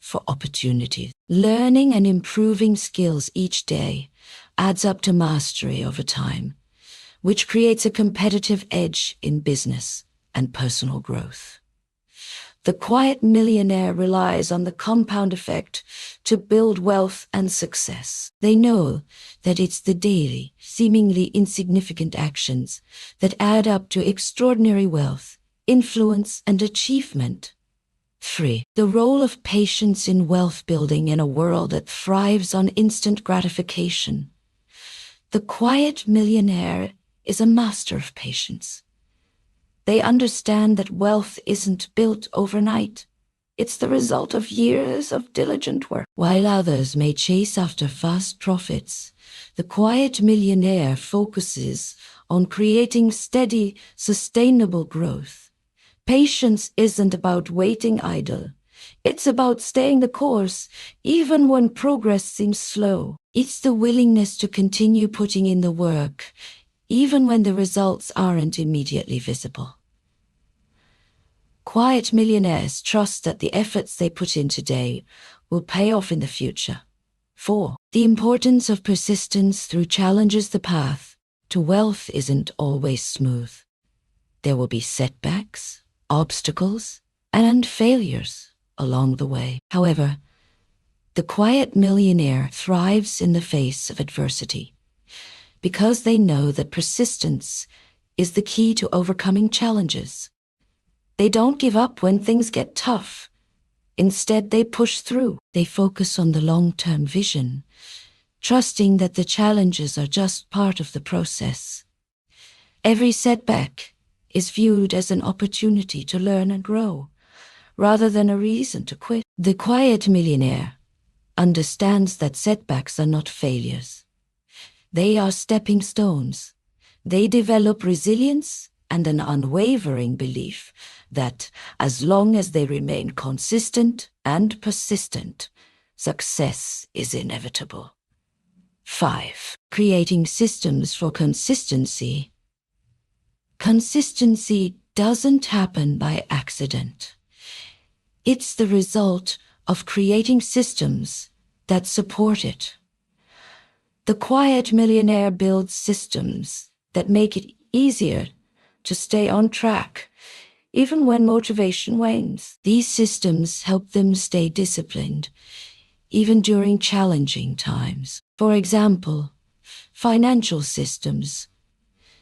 for opportunities. Learning and improving skills each day adds up to mastery over time, which creates a competitive edge in business and personal growth. The quiet millionaire relies on the compound effect to build wealth and success. They know that it's the daily, seemingly insignificant actions that add up to extraordinary wealth, influence, and achievement. 3. The role of patience in wealth building in a world that thrives on instant gratification. The quiet millionaire is a master of patience. They understand that wealth isn't built overnight. It's the result of years of diligent work. While others may chase after fast profits, the quiet millionaire focuses on creating steady, sustainable growth. Patience isn't about waiting idle. It's about staying the course, even when progress seems slow. It's the willingness to continue putting in the work, even when the results aren't immediately visible. Quiet millionaires trust that the efforts they put in today will pay off in the future. 4. The importance of persistence through challenges. The path to wealth isn't always smooth. There will be setbacks, obstacles, and failures along the way. However, the quiet millionaire thrives in the face of adversity because they know that persistence is the key to overcoming challenges. They don't give up when things get tough. Instead, they push through. They focus on the long-term vision, trusting that the challenges are just part of the process. Every setback is viewed as an opportunity to learn and grow, rather than a reason to quit. The quiet millionaire understands that setbacks are not failures. They are stepping stones. They develop resilience and an unwavering belief that as long as they remain consistent and persistent, success is inevitable. 5. Creating systems for consistency. Consistency doesn't happen by accident. It's the result of creating systems that support it. The quiet millionaire builds systems that make it easier to stay on track, even when motivation wanes. These systems help them stay disciplined, even during challenging times. For example, financial systems.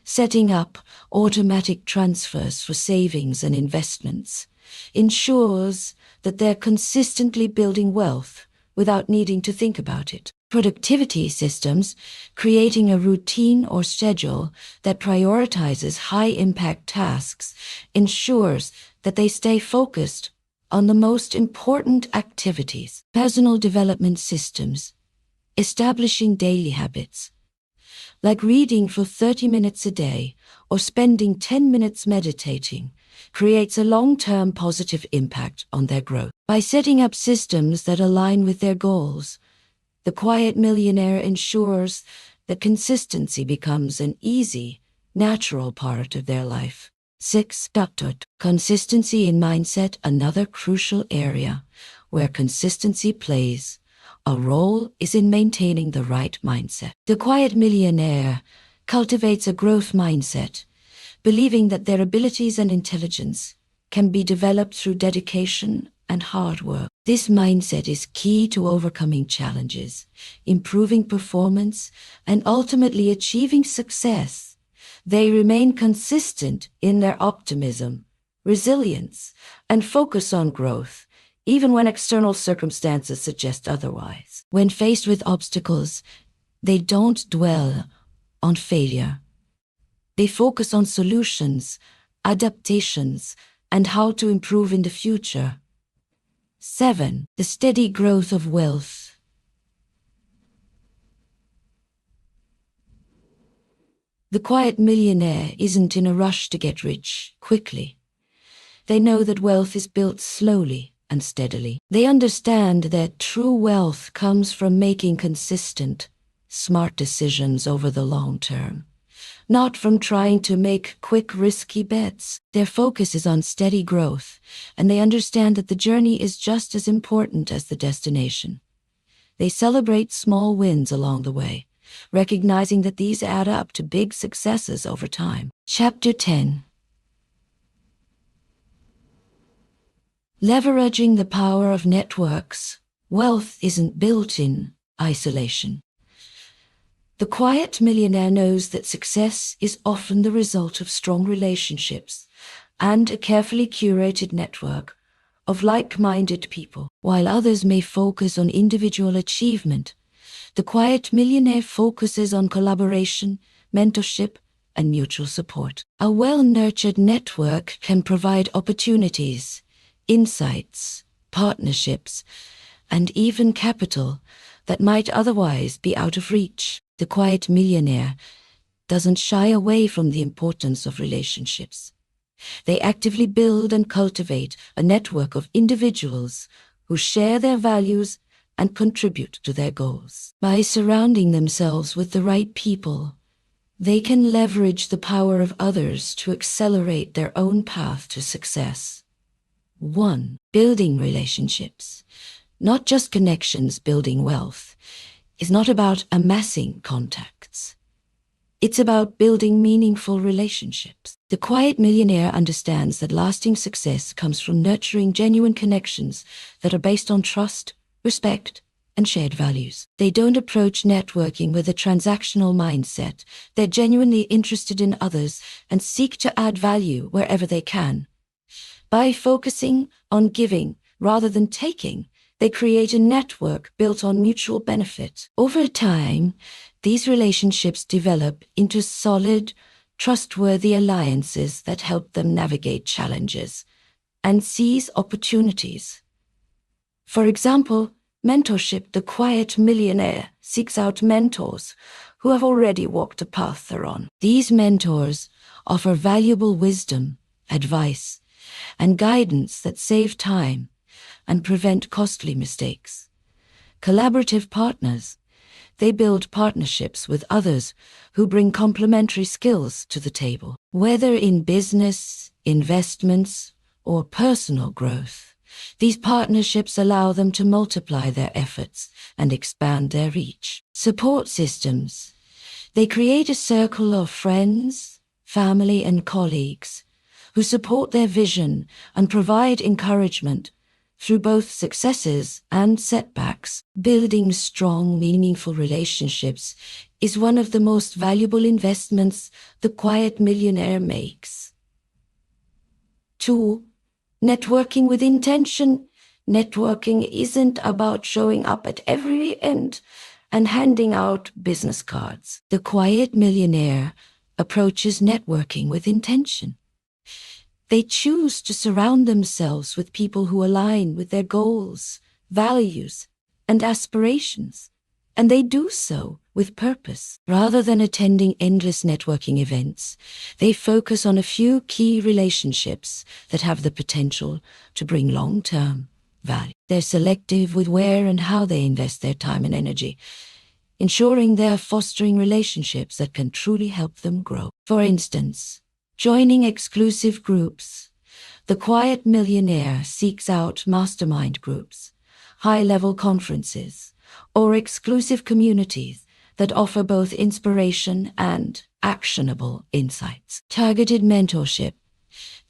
Setting up automatic transfers for savings and investments ensures that they're consistently building wealth without needing to think about it. Productivity systems, creating a routine or schedule that prioritizes high-impact tasks, ensures that they stay focused on the most important activities. Personal development systems, establishing daily habits, like reading for 30 minutes a day or spending 10 minutes meditating, creates a long-term positive impact on their growth. By setting up systems that align with their goals, the quiet millionaire ensures that consistency becomes an easy, natural part of their life. 6. Consistency in mindset. Another crucial area where consistency plays a role is in maintaining the right mindset. The quiet millionaire cultivates a growth mindset, believing that their abilities and intelligence can be developed through dedication and hard work. This mindset is key to overcoming challenges, improving performance, and ultimately achieving success. They remain consistent in their optimism, resilience, and focus on growth, even when external circumstances suggest otherwise. When faced with obstacles, they don't dwell on failure. They focus on solutions, adaptations, and how to improve in the future. 7. The steady growth of wealth. The quiet millionaire isn't in a rush to get rich quickly. They know that wealth is built slowly and steadily. They understand that true wealth comes from making consistent, smart decisions over the long term, not from trying to make quick, risky bets. Their focus is on steady growth, and they understand that the journey is just as important as the destination. They celebrate small wins along the way, recognizing that these add up to big successes over time. Chapter 10. Leveraging the power of networks, wealth isn't built in isolation. The quiet millionaire knows that success is often the result of strong relationships and a carefully curated network of like-minded people. While others may focus on individual achievement, the quiet millionaire focuses on collaboration, mentorship, and mutual support. A well-nurtured network can provide opportunities, insights, partnerships, and even capital that might otherwise be out of reach. The quiet millionaire doesn't shy away from the importance of relationships. They actively build and cultivate a network of individuals who share their values and contribute to their goals. By surrounding themselves with the right people, they can leverage the power of others to accelerate their own path to success. 1. Building relationships. Not just connections, building wealth is not about amassing contacts. It's about building meaningful relationships. The quiet millionaire understands that lasting success comes from nurturing genuine connections that are based on trust, respect, and shared values. They don't approach networking with a transactional mindset. They're genuinely interested in others and seek to add value wherever they can. By focusing on giving rather than taking, they create a network built on mutual benefit. Over time, these relationships develop into solid, trustworthy alliances that help them navigate challenges and seize opportunities. For example, mentorship. The quiet millionaire seeks out mentors who have already walked a path they're on. These mentors offer valuable wisdom, advice, and guidance that save time and prevent costly mistakes. Collaborative partners. They build partnerships with others who bring complementary skills to the table. Whether in business, investments, or personal growth, these partnerships allow them to multiply their efforts and expand their reach. Support systems. They create a circle of friends, family, and colleagues who support their vision and provide encouragement through both successes and setbacks. Building strong, meaningful relationships is one of the most valuable investments the quiet millionaire makes. 2. Networking with intention. Networking isn't about showing up at every event and handing out business cards. The quiet millionaire approaches networking with intention. They choose to surround themselves with people who align with their goals, values, and aspirations, and they do so with purpose. Rather than attending endless networking events, they focus on a few key relationships that have the potential to bring long-term value. They're selective with where and how they invest their time and energy, ensuring they're fostering relationships that can truly help them grow. For instance, joining exclusive groups. The quiet millionaire seeks out mastermind groups, high-level conferences, or exclusive communities that offer both inspiration and actionable insights. Targeted mentorship.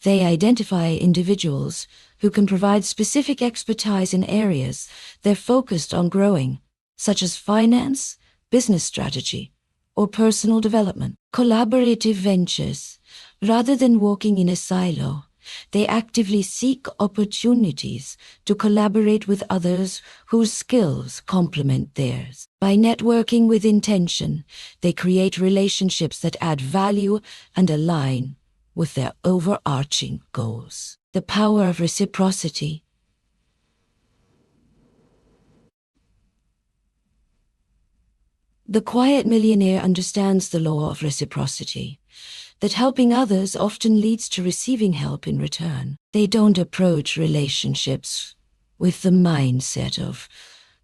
They identify individuals who can provide specific expertise in areas they're focused on growing, such as finance, business strategy, or personal development. Collaborative ventures. Rather than walking in a silo, they actively seek opportunities to collaborate with others whose skills complement theirs. By networking with intention, they create relationships that add value and align with their overarching goals. The power of reciprocity. The quiet millionaire understands the law of reciprocity, that helping others often leads to receiving help in return. They don't approach relationships with the mindset of,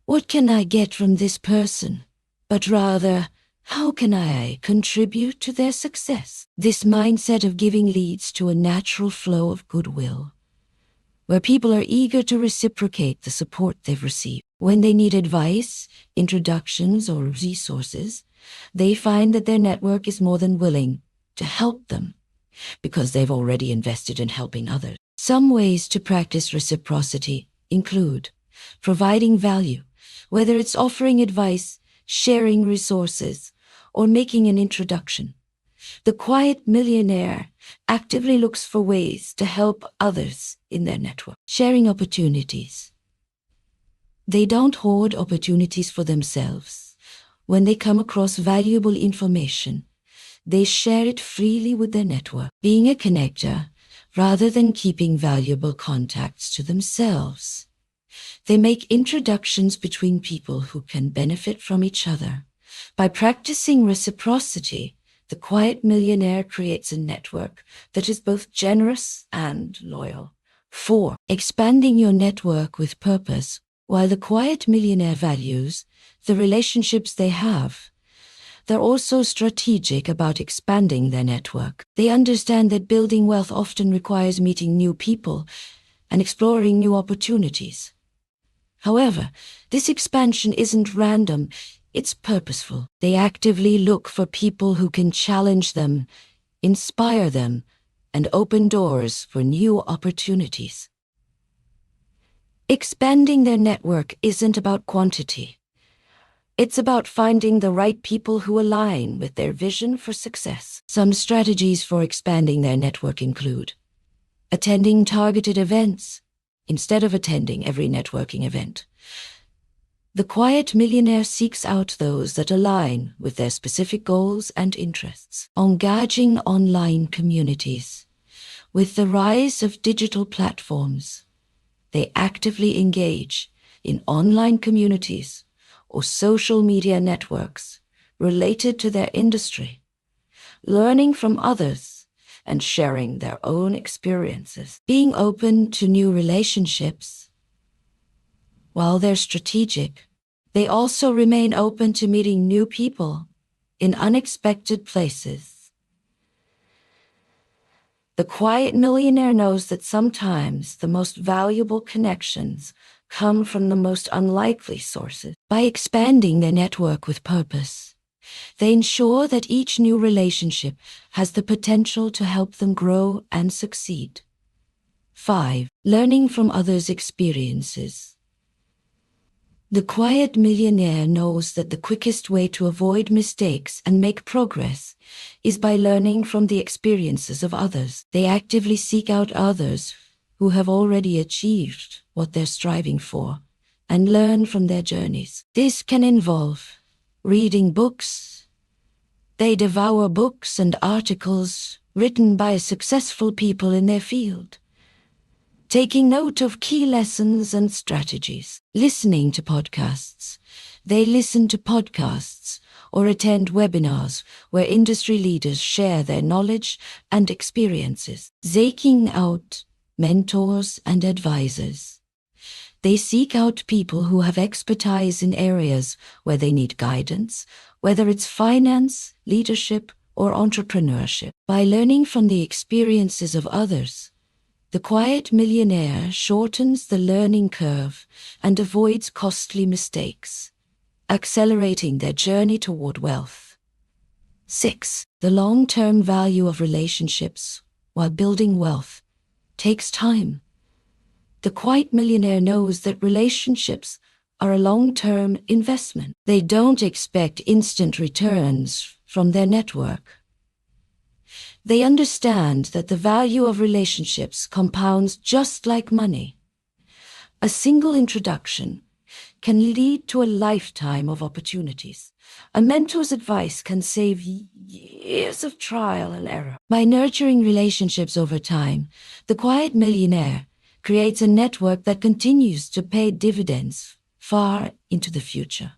what can I get from this person? But rather, how can I contribute to their success? This mindset of giving leads to a natural flow of goodwill, where people are eager to reciprocate the support they've received. When they need advice, introductions, or resources, they find that their network is more than willing to help them because they've already invested in helping others. Some ways to practice reciprocity include providing value, whether it's offering advice, sharing resources, or making an introduction. The quiet millionaire actively looks for ways to help others in their network. Sharing opportunities. They don't hoard opportunities for themselves. When they come across valuable information, they share it freely with their network. Being a connector, rather than keeping valuable contacts to themselves, they make introductions between people who can benefit from each other. By practicing reciprocity, the quiet millionaire creates a network that is both generous and loyal. 4. Expanding your network with purpose. While the quiet millionaire values the relationships they have, they're also strategic about expanding their network. They understand that building wealth often requires meeting new people and exploring new opportunities. However, this expansion isn't random, it's purposeful. They actively look for people who can challenge them, inspire them, and open doors for new opportunities. Expanding their network isn't about quantity. It's about finding the right people who align with their vision for success. Some strategies for expanding their network include attending targeted events instead of attending every networking event. The quiet millionaire seeks out those that align with their specific goals and interests. Engaging online communities. With the rise of digital platforms, they actively engage in online communities or social media networks related to their industry, learning from others and sharing their own experiences. Being open to new relationships. While they're strategic, they also remain open to meeting new people in unexpected places. The quiet millionaire knows that sometimes the most valuable connections come from the most unlikely sources. By expanding their network with purpose, they ensure that each new relationship has the potential to help them grow and succeed. 5. Learning from others' experiences. The quiet millionaire knows that the quickest way to avoid mistakes and make progress is by learning from the experiences of others. They actively seek out others who have already achieved what they're striving for and learn from their journeys. This can involve reading books. They devour books and articles written by successful people in their field, taking note of key lessons and strategies. Listening to podcasts. They listen to podcasts or attend webinars where industry leaders share their knowledge and experiences. Seeking out mentors and advisors. They seek out people who have expertise in areas where they need guidance, whether it's finance, leadership, or entrepreneurship. By learning from the experiences of others, the quiet millionaire shortens the learning curve and avoids costly mistakes, accelerating their journey toward wealth. 6. The long-term value of relationships while building wealth takes time. The quiet millionaire knows that relationships are a long-term investment. They don't expect instant returns from their network. They understand that the value of relationships compounds just like money. A single introduction can lead to a lifetime of opportunities. A mentor's advice can save years of trial and error. By nurturing relationships over time, the quiet millionaire creates a network that continues to pay dividends far into the future.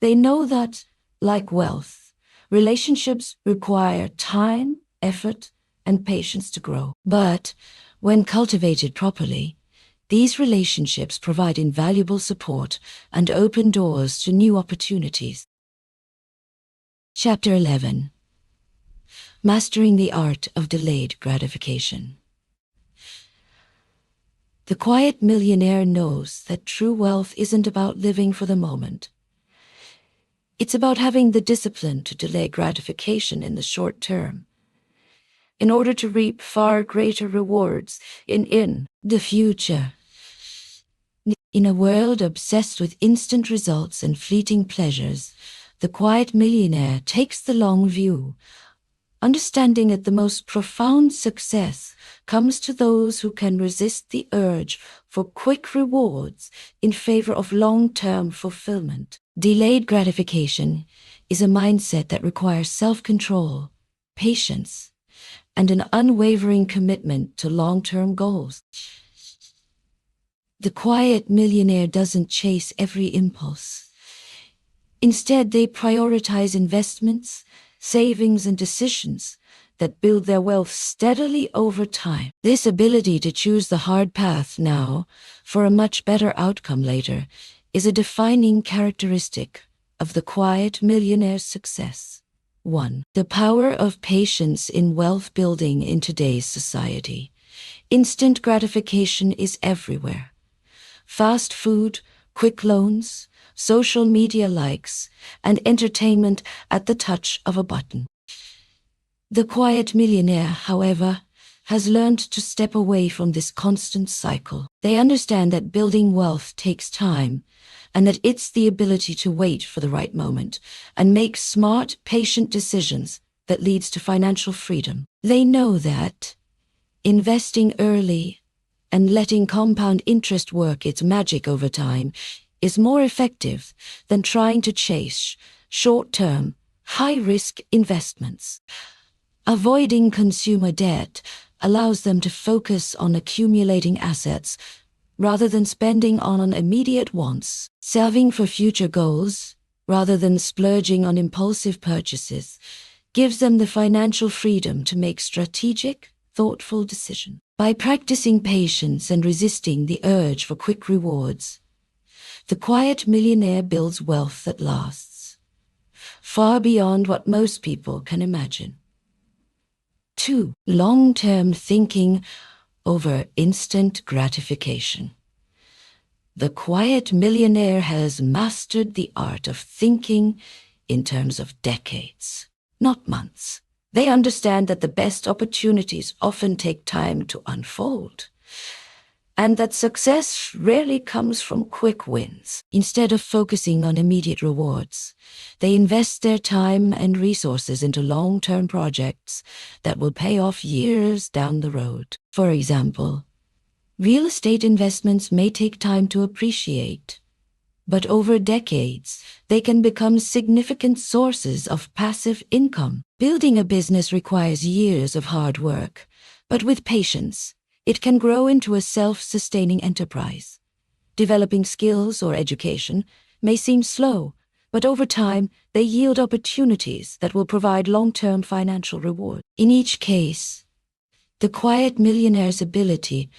They know that, like wealth, relationships require time, effort, and patience to grow. But when cultivated properly, these relationships provide invaluable support and open doors to new opportunities. Chapter 11. Mastering the Art of Delayed Gratification. The quiet millionaire knows that true wealth isn't about living for the moment. It's about having the discipline to delay gratification in the short term. in order to reap far greater rewards in the future. In a world obsessed with instant results and fleeting pleasures, the quiet millionaire takes the long view, understanding that the most profound success comes to those who can resist the urge for quick rewards in favor of long-term fulfillment. Delayed gratification is a mindset that requires self-control, patience, and an unwavering commitment to long-term goals. The quiet millionaire doesn't chase every impulse. Instead, they prioritize investments, savings, and decisions that build their wealth steadily over time. This ability to choose the hard path now for a much better outcome later is a defining characteristic of the quiet millionaire's success. 1. The power of patience in wealth building in today's society. Instant gratification is everywhere. Fast food, quick loans, social media likes, and entertainment at the touch of a button. The quiet millionaire, however, has learned to step away from this constant cycle. They understand that building wealth takes time, and that it's the ability to wait for the right moment and make smart, patient decisions that leads to financial freedom. They know that investing early and letting compound interest work its magic over time is more effective than trying to chase short-term, high-risk investments. Avoiding consumer debt allows them to focus on accumulating assets rather than spending on immediate wants. Saving for future goals, rather than splurging on impulsive purchases, gives them the financial freedom to make strategic, thoughtful decisions. By practicing patience and resisting the urge for quick rewards, the quiet millionaire builds wealth that lasts, far beyond what most people can imagine. 2. Long-term thinking over instant gratification. The quiet millionaire has mastered the art of thinking in terms of decades, not months. They understand that the best opportunities often take time to unfold, and that success rarely comes from quick wins. Instead of focusing on immediate rewards, they invest their time and resources into long-term projects that will pay off years down the road. For example, real estate investments may take time to appreciate, but over decades, they can become significant sources of passive income. Building a business requires years of hard work, but with patience, it can grow into a self-sustaining enterprise. Developing skills or education may seem slow, but over time, they yield opportunities that will provide long-term financial reward. In each case, the quiet millionaire's ability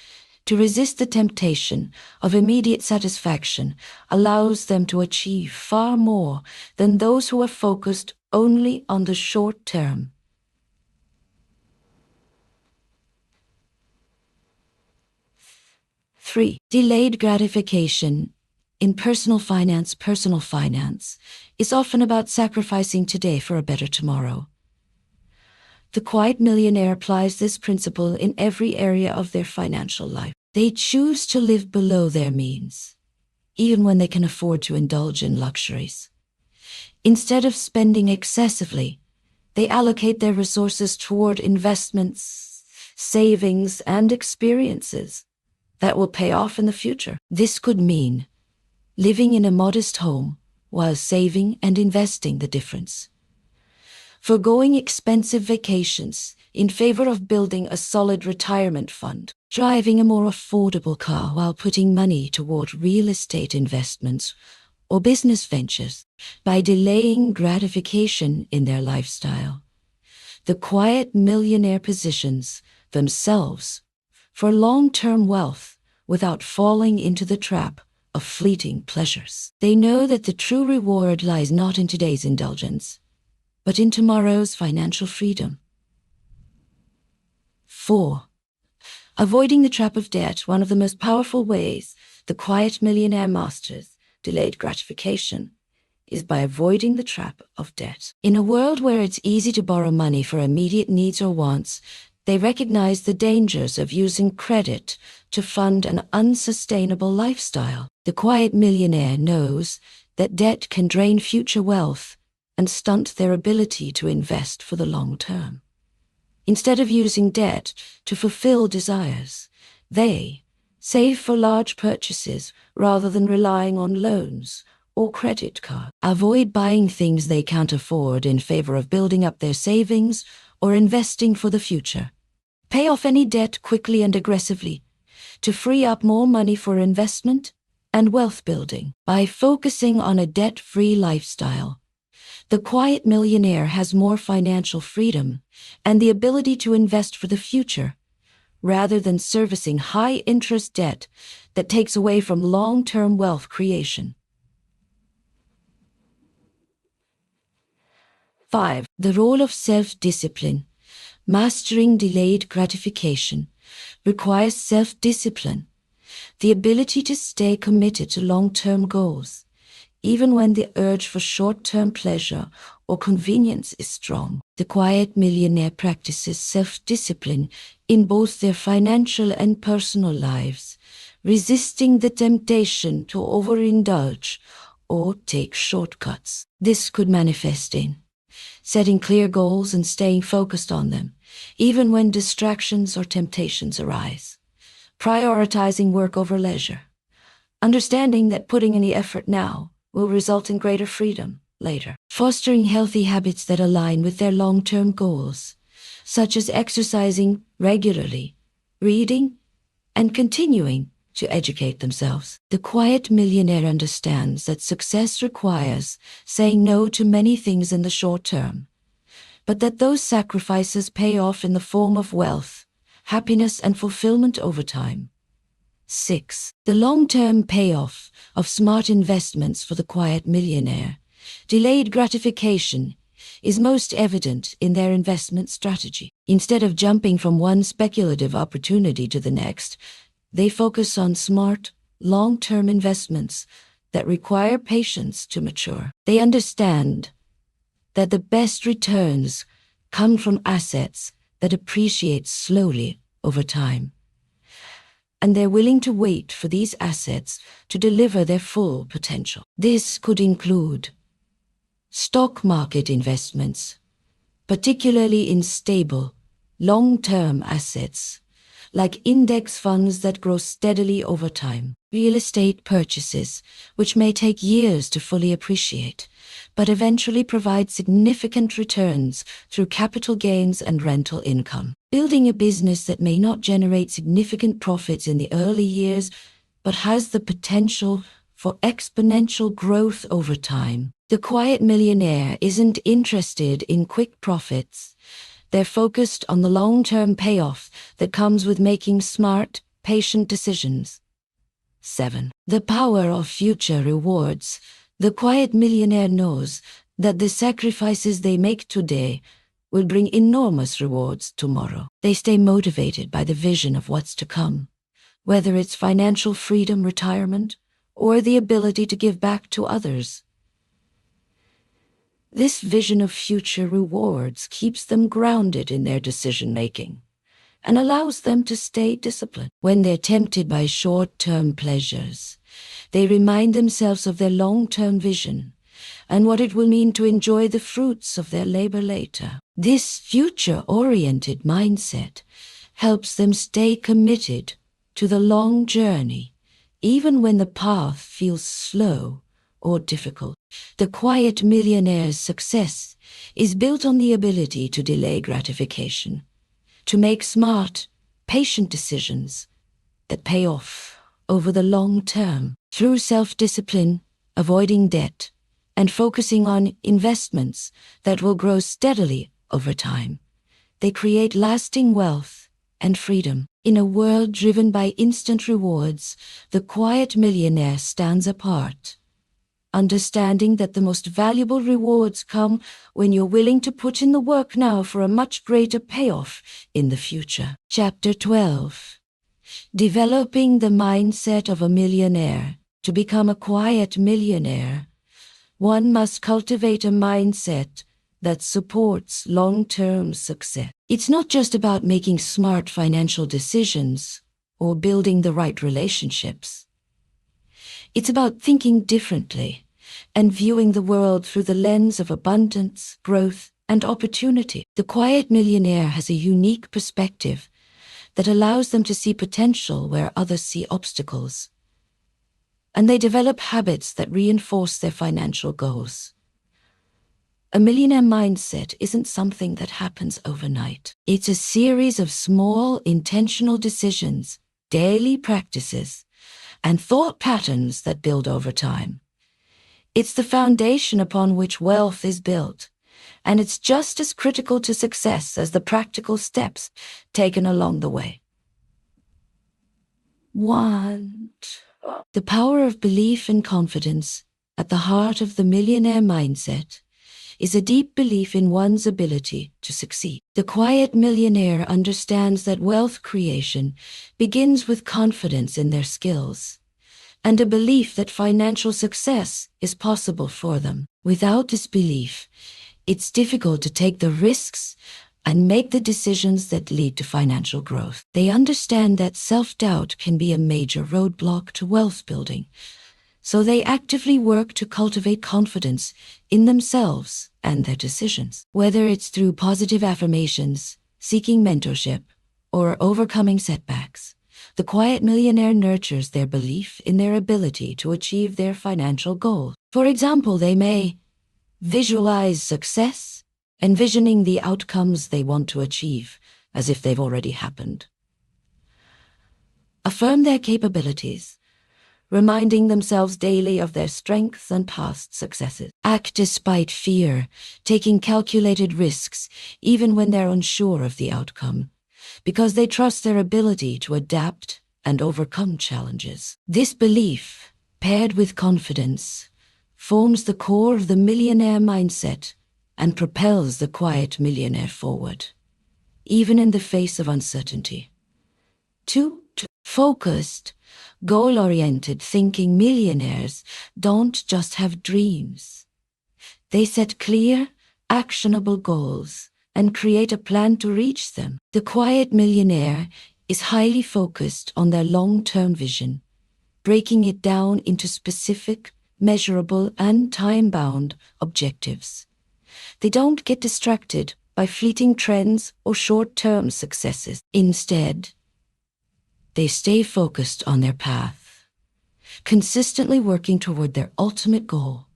to resist the temptation of immediate satisfaction allows them to achieve far more than those who are focused only on the short term. 3. Delayed gratification in personal finance. Personal finance is often about sacrificing today for a better tomorrow. The quiet millionaire applies this principle in every area of their financial life. They choose to live below their means, even when they can afford to indulge in luxuries. Instead of spending excessively, they allocate their resources toward investments, savings, and experiences that will pay off in the future. This could mean living in a modest home while saving and investing the difference, forgoing expensive vacations in favor of building a solid retirement fund, driving a more affordable car while putting money toward real estate investments or business ventures. By delaying gratification in their lifestyle, the quiet millionaire positions themselves for long-term wealth without falling into the trap of fleeting pleasures. They know that the true reward lies not in today's indulgence, but in tomorrow's financial freedom. 4. Avoiding the trap of debt. One of the most powerful ways the quiet millionaire masters delayed gratification is by avoiding the trap of debt. In a world where it's easy to borrow money for immediate needs or wants, They recognize the dangers of using credit to fund an unsustainable lifestyle. The quiet millionaire knows that debt can drain future wealth and stunt their ability to invest for the long term. Instead of using debt to fulfill desires, they save for large purchases rather than relying on loans or credit cards. Avoid buying things they can't afford in favor of building up their savings or investing for the future. Pay off any debt quickly and aggressively to free up more money for investment and wealth building. By focusing on a debt-free lifestyle, the quiet millionaire has more financial freedom and the ability to invest for the future, rather than servicing high-interest debt that takes away from long-term wealth creation. 5. The role of self-discipline. Mastering delayed gratification requires self-discipline, the ability to stay committed to long-term goals, even when the urge for short-term pleasure or convenience is strong. The quiet millionaire practices self-discipline in both their financial and personal lives, resisting the temptation to overindulge or take shortcuts. This could manifest in setting clear goals and staying focused on them, even when distractions or temptations arise. Prioritizing work over leisure. Understanding that putting in the effort now will result in greater freedom later. Fostering healthy habits that align with their long-term goals, such as exercising regularly, reading, and continuing to educate themselves. The quiet millionaire understands that success requires saying no to many things in the short term, but that those sacrifices pay off in the form of wealth, happiness, and fulfillment over time. 6. The long-term payoff of smart investments for the quiet millionaire. Delayed gratification is most evident in their investment strategy. Instead of jumping from one speculative opportunity to the next, they focus on smart, long-term investments that require patience to mature. They understand that the best returns come from assets that appreciate slowly over time, and they're willing to wait for these assets to deliver their full potential. This could include stock market investments, particularly in stable, long-term assets, like index funds that grow steadily over time. Real estate purchases, which may take years to fully appreciate, but eventually provide significant returns through capital gains and rental income. Building a business that may not generate significant profits in the early years, but has the potential for exponential growth over time. The quiet millionaire isn't interested in quick profits. They're focused on the long-term payoff that comes with making smart, patient decisions. 7. The power of future rewards. The quiet millionaire knows that the sacrifices they make today will bring enormous rewards tomorrow. They stay motivated by the vision of what's to come, whether it's financial freedom, retirement, or the ability to give back to others. This vision of future rewards keeps them grounded in their decision-making and allows them to stay disciplined. When they're tempted by short-term pleasures, they remind themselves of their long-term vision and what it will mean to enjoy the fruits of their labor later. This future-oriented mindset helps them stay committed to the long journey, even when the path feels slow or difficult. The quiet millionaire's success is built on the ability to delay gratification, to make smart, patient decisions that pay off over the long term. Through self-discipline, avoiding debt, and focusing on investments that will grow steadily over time, they create lasting wealth and freedom. In a world driven by instant rewards, the quiet millionaire stands apart, understanding that the most valuable rewards come when you're willing to put in the work now for a much greater payoff in the future. Chapter 12. Developing the mindset of a millionaire. To become a quiet millionaire, one must cultivate a mindset that supports long-term success. It's not just about making smart financial decisions or building the right relationships. It's about thinking differently and viewing the world through the lens of abundance, growth, and opportunity. The quiet millionaire has a unique perspective that allows them to see potential where others see obstacles. And they develop habits that reinforce their financial goals. A millionaire mindset isn't something that happens overnight. It's a series of small, intentional decisions, daily practices, and thought patterns that build over time. It's the foundation upon which wealth is built, and it's just as critical to success as the practical steps taken along the way. 1. The power of belief and confidence at the heart of the millionaire mindset is a deep belief in one's ability to succeed. The quiet millionaire understands that wealth creation begins with confidence in their skills and a belief that financial success is possible for them. Without this belief, it's difficult to take the risks and make the decisions that lead to financial growth. They understand that self-doubt can be a major roadblock to wealth building, so they actively work to cultivate confidence in themselves and their decisions. Whether it's through positive affirmations, seeking mentorship, or overcoming setbacks, the quiet millionaire nurtures their belief in their ability to achieve their financial goals. For example, they may visualize success, envisioning the outcomes they want to achieve as if they've already happened. Affirm their capabilities, reminding themselves daily of their strengths and past successes. Act despite fear, taking calculated risks even when they're unsure of the outcome, because they trust their ability to adapt and overcome challenges. This belief, paired with confidence, forms the core of the millionaire mindset and propels the quiet millionaire forward, even in the face of uncertainty. 2. Focused, goal-oriented thinking millionaires don't just have dreams. They set clear, actionable goals and create a plan to reach them. The quiet millionaire is highly focused on their long-term vision, breaking it down into specific, measurable, and time-bound objectives. They don't get distracted by fleeting trends or short-term successes. Instead, they stay focused on their path, consistently working toward their ultimate goal.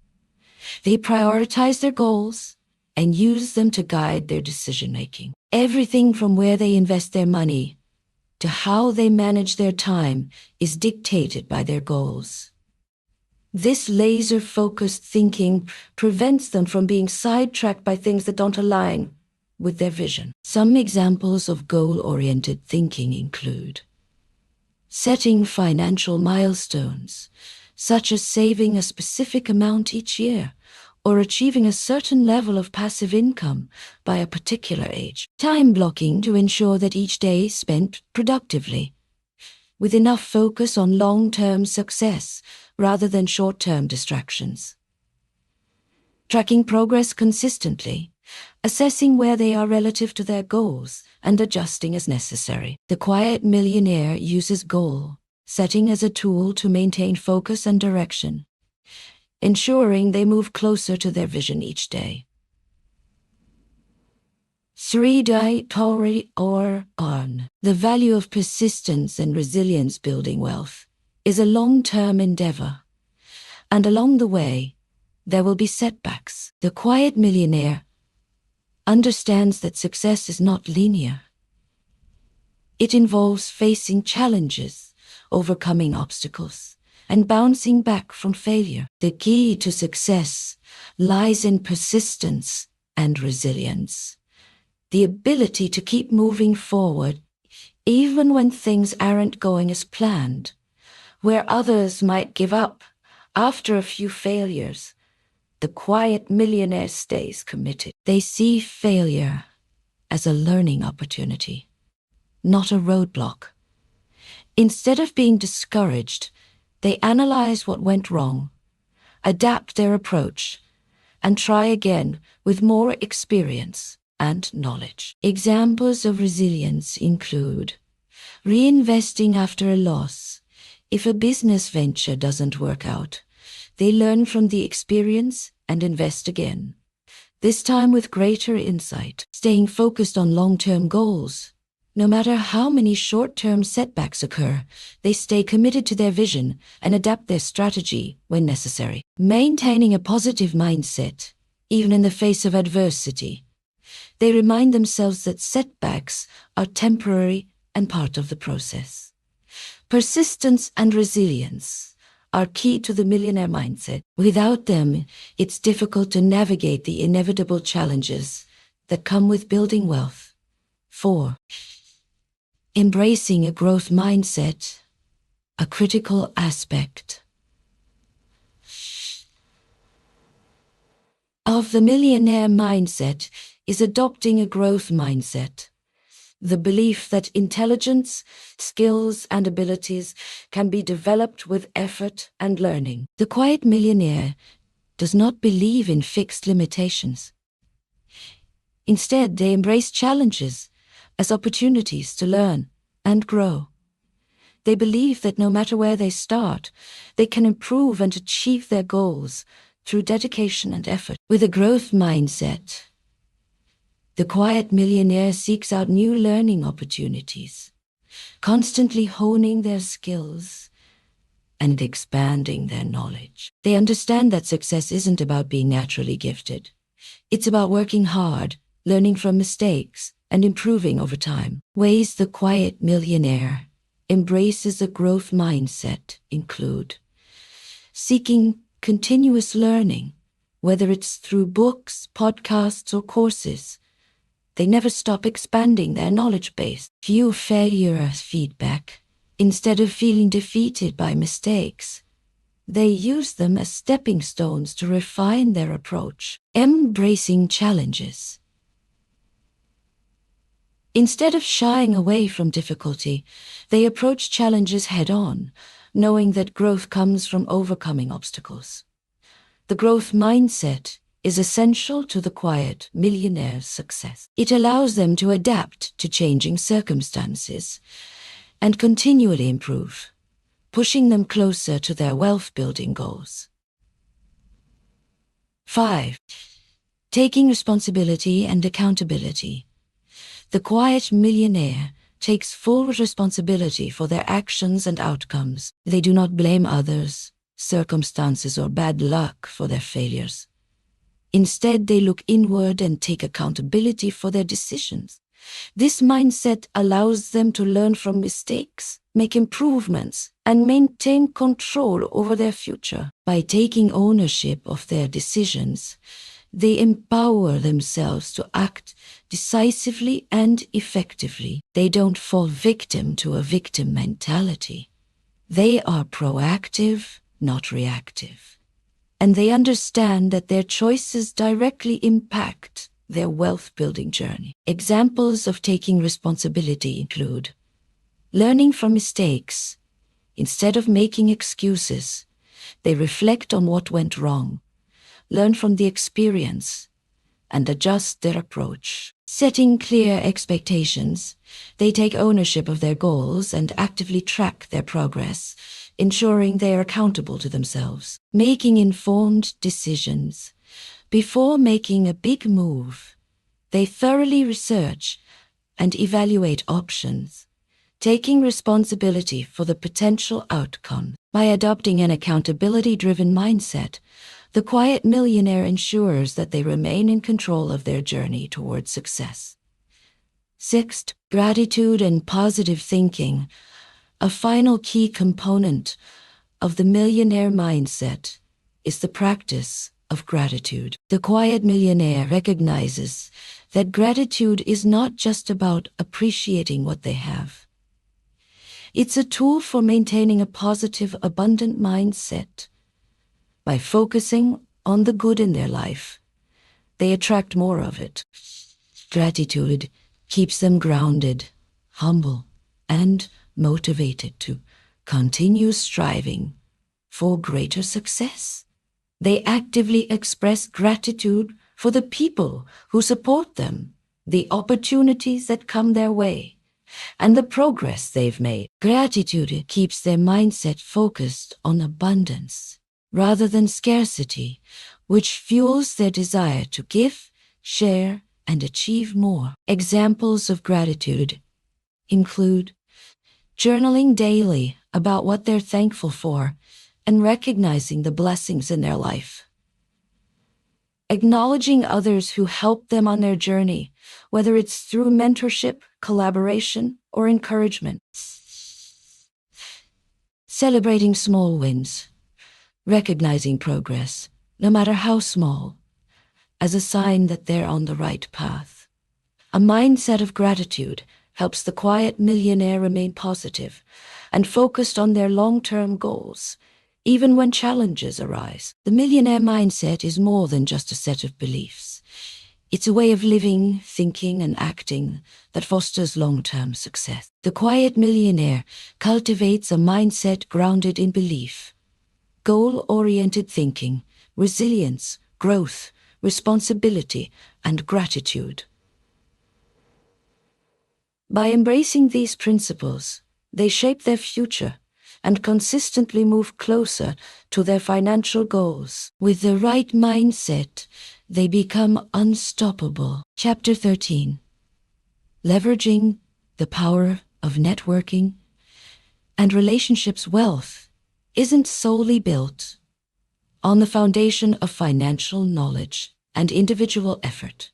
They prioritize their goals and use them to guide their decision-making. Everything from where they invest their money to how they manage their time is dictated by their goals. This laser-focused thinking prevents them from being sidetracked by things that don't align with their vision. Some examples of goal-oriented thinking include setting financial milestones, such as saving a specific amount each year or achieving a certain level of passive income by a particular age. Time blocking to ensure that each day is spent productively, with enough focus on long-term success rather than short-term distractions. Tracking progress consistently, assessing where they are relative to their goals, and adjusting as necessary. The quiet millionaire uses goal setting as a tool to maintain focus and direction, ensuring they move closer to their vision each day. 3. The value of persistence and resilience building wealth is a long-term endeavor, and along the way, there will be setbacks. The quiet millionaire understands that success is not linear. It involves facing challenges, overcoming obstacles, and bouncing back from failure. The key to success lies in persistence and resilience, the ability to keep moving forward even when things aren't going as planned, where others might give up after a few failures. The quiet millionaire stays committed. They see failure as a learning opportunity, not a roadblock. Instead of being discouraged, they analyze what went wrong, adapt their approach, and try again with more experience and knowledge. Examples of resilience include reinvesting after a loss. If a business venture doesn't work out, they learn from the experience and invest again, this time with greater insight. Staying focused on long-term goals. No matter how many short-term setbacks occur, they stay committed to their vision and adapt their strategy when necessary. Maintaining a positive mindset, even in the face of adversity. They remind themselves that setbacks are temporary and part of the process. Persistence and resilience are key to the millionaire mindset. Without them, it's difficult to navigate the inevitable challenges that come with building wealth. 4. Embracing a growth mindset, a critical aspect of the millionaire mindset is adopting a growth mindset. The belief that intelligence, skills, and abilities can be developed with effort and learning. The quiet millionaire does not believe in fixed limitations. Instead, they embrace challenges as opportunities to learn and grow. They believe that no matter where they start, they can improve and achieve their goals through dedication and effort. With a growth mindset, the quiet millionaire seeks out new learning opportunities, constantly honing their skills and expanding their knowledge. They understand that success isn't about being naturally gifted. It's about working hard, learning from mistakes, and improving over time. Ways the quiet millionaire embraces a growth mindset include seeking continuous learning, whether it's through books, podcasts, or courses. They never stop expanding their knowledge base. View failure as feedback. Instead of feeling defeated by mistakes, they use them as stepping stones to refine their approach. Embracing challenges. Instead of shying away from difficulty, they approach challenges head-on, knowing that growth comes from overcoming obstacles. The growth mindset is essential to the quiet millionaire's success. It allows them to adapt to changing circumstances and continually improve, pushing them closer to their wealth-building goals. 5. Taking responsibility and accountability. The quiet millionaire takes full responsibility for their actions and outcomes. They do not blame others, circumstances, or bad luck for their failures. Instead, they look inward and take accountability for their decisions. This mindset allows them to learn from mistakes, make improvements, and maintain control over their future. By taking ownership of their decisions, they empower themselves to act decisively and effectively. They don't fall victim to a victim mentality. They are proactive, not reactive. And they understand that their choices directly impact their wealth-building journey. Examples of taking responsibility include learning from mistakes. Instead of making excuses, they reflect on what went wrong, learn from the experience, and adjust their approach. Setting clear expectations, they take ownership of their goals and actively track their progress, ensuring they are accountable to themselves. Making informed decisions. Before making a big move, they thoroughly research and evaluate options, taking responsibility for the potential outcome. By adopting an accountability-driven mindset, the quiet millionaire ensures that they remain in control of their journey towards success. 6. Gratitude and positive thinking. A final key component of the millionaire mindset is the practice of gratitude. The quiet millionaire recognizes that gratitude is not just about appreciating what they have. It's a tool for maintaining a positive, abundant mindset. By focusing on the good in their life, they attract more of it. Gratitude keeps them grounded, humble, and motivated to continue striving for greater success. They actively express gratitude for the people who support them, the opportunities that come their way, and the progress they've made. Gratitude keeps their mindset focused on abundance rather than scarcity, which fuels their desire to give, share, and achieve more. Examples of gratitude include journaling daily about what they're thankful for and recognizing the blessings in their life. Acknowledging others who help them on their journey, whether it's through mentorship, collaboration, or encouragement. Celebrating small wins, recognizing progress, no matter how small, as a sign that they're on the right path. A mindset of gratitude helps the quiet millionaire remain positive and focused on their long-term goals, even when challenges arise. The millionaire mindset is more than just a set of beliefs. It's a way of living, thinking, and acting that fosters long-term success. The quiet millionaire cultivates a mindset grounded in belief, goal-oriented thinking, resilience, growth, responsibility, and gratitude. By embracing these principles, they shape their future and consistently move closer to their financial goals. With the right mindset, they become unstoppable. Chapter 13. Leveraging the power of networking and relationships. Wealth isn't solely built on the foundation of financial knowledge and individual effort.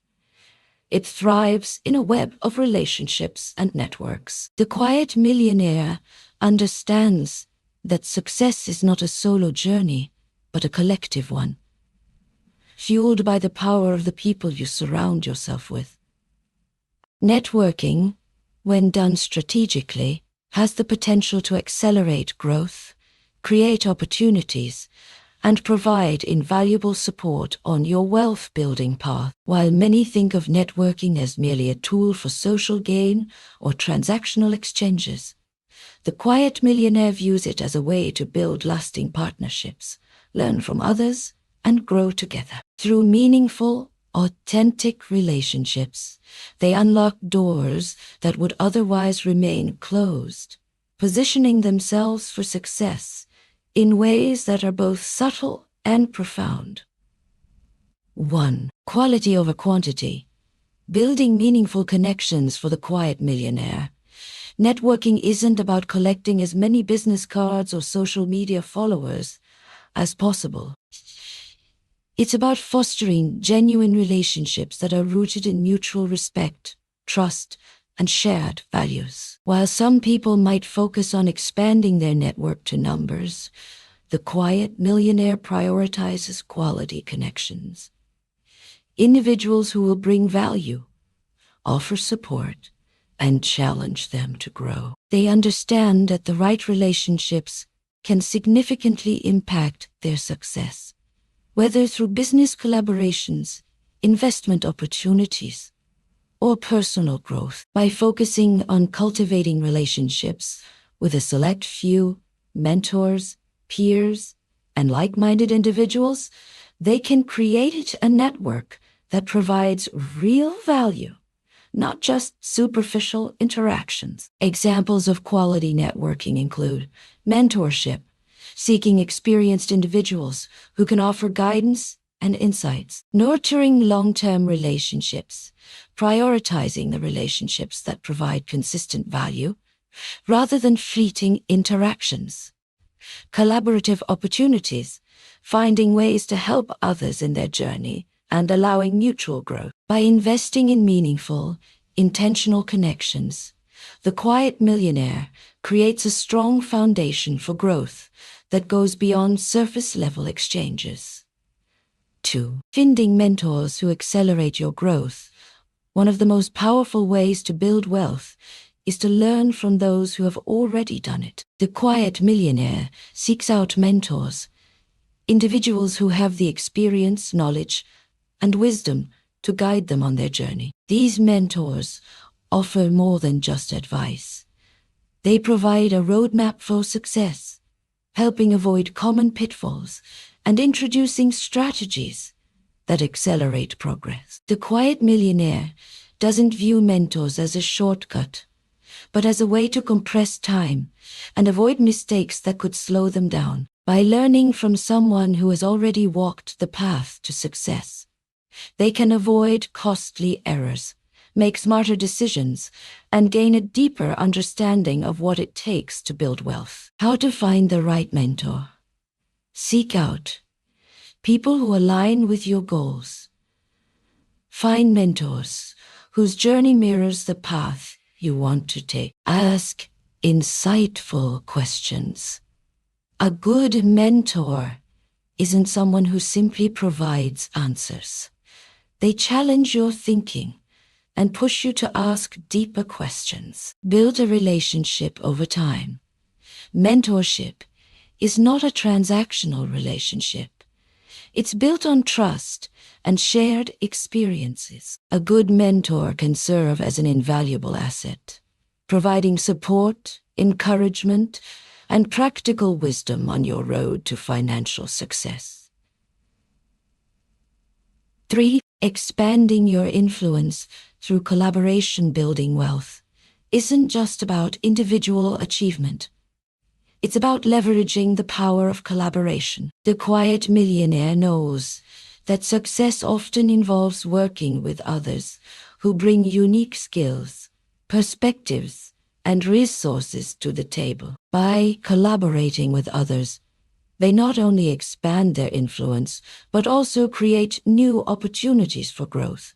It thrives in a web of relationships and networks. The quiet millionaire understands that success is not a solo journey, but a collective one, fueled by the power of the people you surround yourself with. Networking, when done strategically, has the potential to accelerate growth, create opportunities, and provide invaluable support on your wealth-building path. While many think of networking as merely a tool for social gain or transactional exchanges, the quiet millionaire views it as a way to build lasting partnerships, learn from others, and grow together. Through meaningful, authentic relationships, they unlock doors that would otherwise remain closed, positioning themselves for success in ways that are both subtle and profound. 1. Quality over quantity. Building meaningful connections for the quiet millionaire. Networking isn't about collecting as many business cards or social media followers as possible. It's about fostering genuine relationships that are rooted in mutual respect, trust, and shared values. While some people might focus on expanding their network to numbers, the quiet millionaire prioritizes quality connections. Individuals who will bring value, offer support, and challenge them to grow. They understand that the right relationships can significantly impact their success, whether through business collaborations, investment opportunities, or personal growth. By focusing on cultivating relationships with a select few mentors, peers, and like-minded individuals, they can create a network that provides real value, not just superficial interactions. Examples of quality networking include mentorship, seeking experienced individuals who can offer guidance and insights. Nurturing long-term relationships, prioritizing the relationships that provide consistent value rather than fleeting interactions. Collaborative opportunities, finding ways to help others in their journey and allowing mutual growth. By investing in meaningful, intentional connections, the quiet millionaire creates a strong foundation for growth that goes beyond surface-level exchanges. 2. Finding mentors who accelerate your growth. One of the most powerful ways to build wealth is to learn from those who have already done it. The quiet millionaire seeks out mentors, individuals who have the experience, knowledge, and wisdom to guide them on their journey. These mentors offer more than just advice. They provide a roadmap for success, helping avoid common pitfalls and introducing strategies that accelerate progress. The quiet millionaire doesn't view mentors as a shortcut, but as a way to compress time and avoid mistakes that could slow them down. By learning from someone who has already walked the path to success, they can avoid costly errors, make smarter decisions, and gain a deeper understanding of what it takes to build wealth. How to find the right mentor? Seek out people who align with your goals. Find mentors whose journey mirrors the path you want to take. Ask insightful questions. A good mentor isn't someone who simply provides answers. They challenge your thinking and push you to ask deeper questions. Build a relationship over time. Mentorship is not a transactional relationship. It's built on trust and shared experiences. A good mentor can serve as an invaluable asset, providing support, encouragement, and practical wisdom on your road to financial success. 3. Expanding your influence through collaboration. Building wealth isn't just about individual achievement. It's about leveraging the power of collaboration. The quiet millionaire knows that success often involves working with others who bring unique skills, perspectives, and resources to the table. By collaborating with others, they not only expand their influence, but also create new opportunities for growth.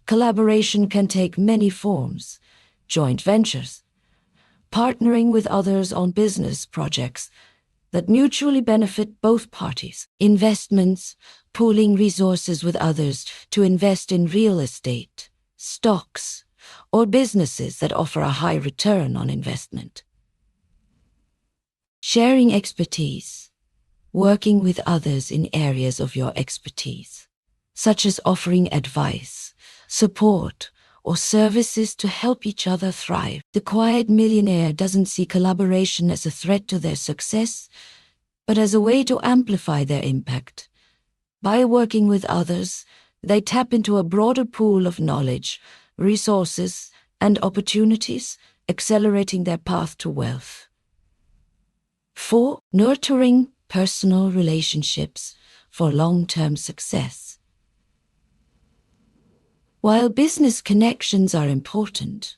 Collaboration can take many forms: joint ventures, partnering with others on business projects that mutually benefit both parties, investments, pooling resources with others to invest in real estate, stocks, or businesses that offer a high return on investment. Sharing expertise, working with others in areas of your expertise, such as offering advice, support, or services to help each other thrive. The quiet millionaire doesn't see collaboration as a threat to their success, but as a way to amplify their impact. By working with others, they tap into a broader pool of knowledge, resources, and opportunities, accelerating their path to wealth. 4. Nurturing personal relationships for long-term success. While business connections are important,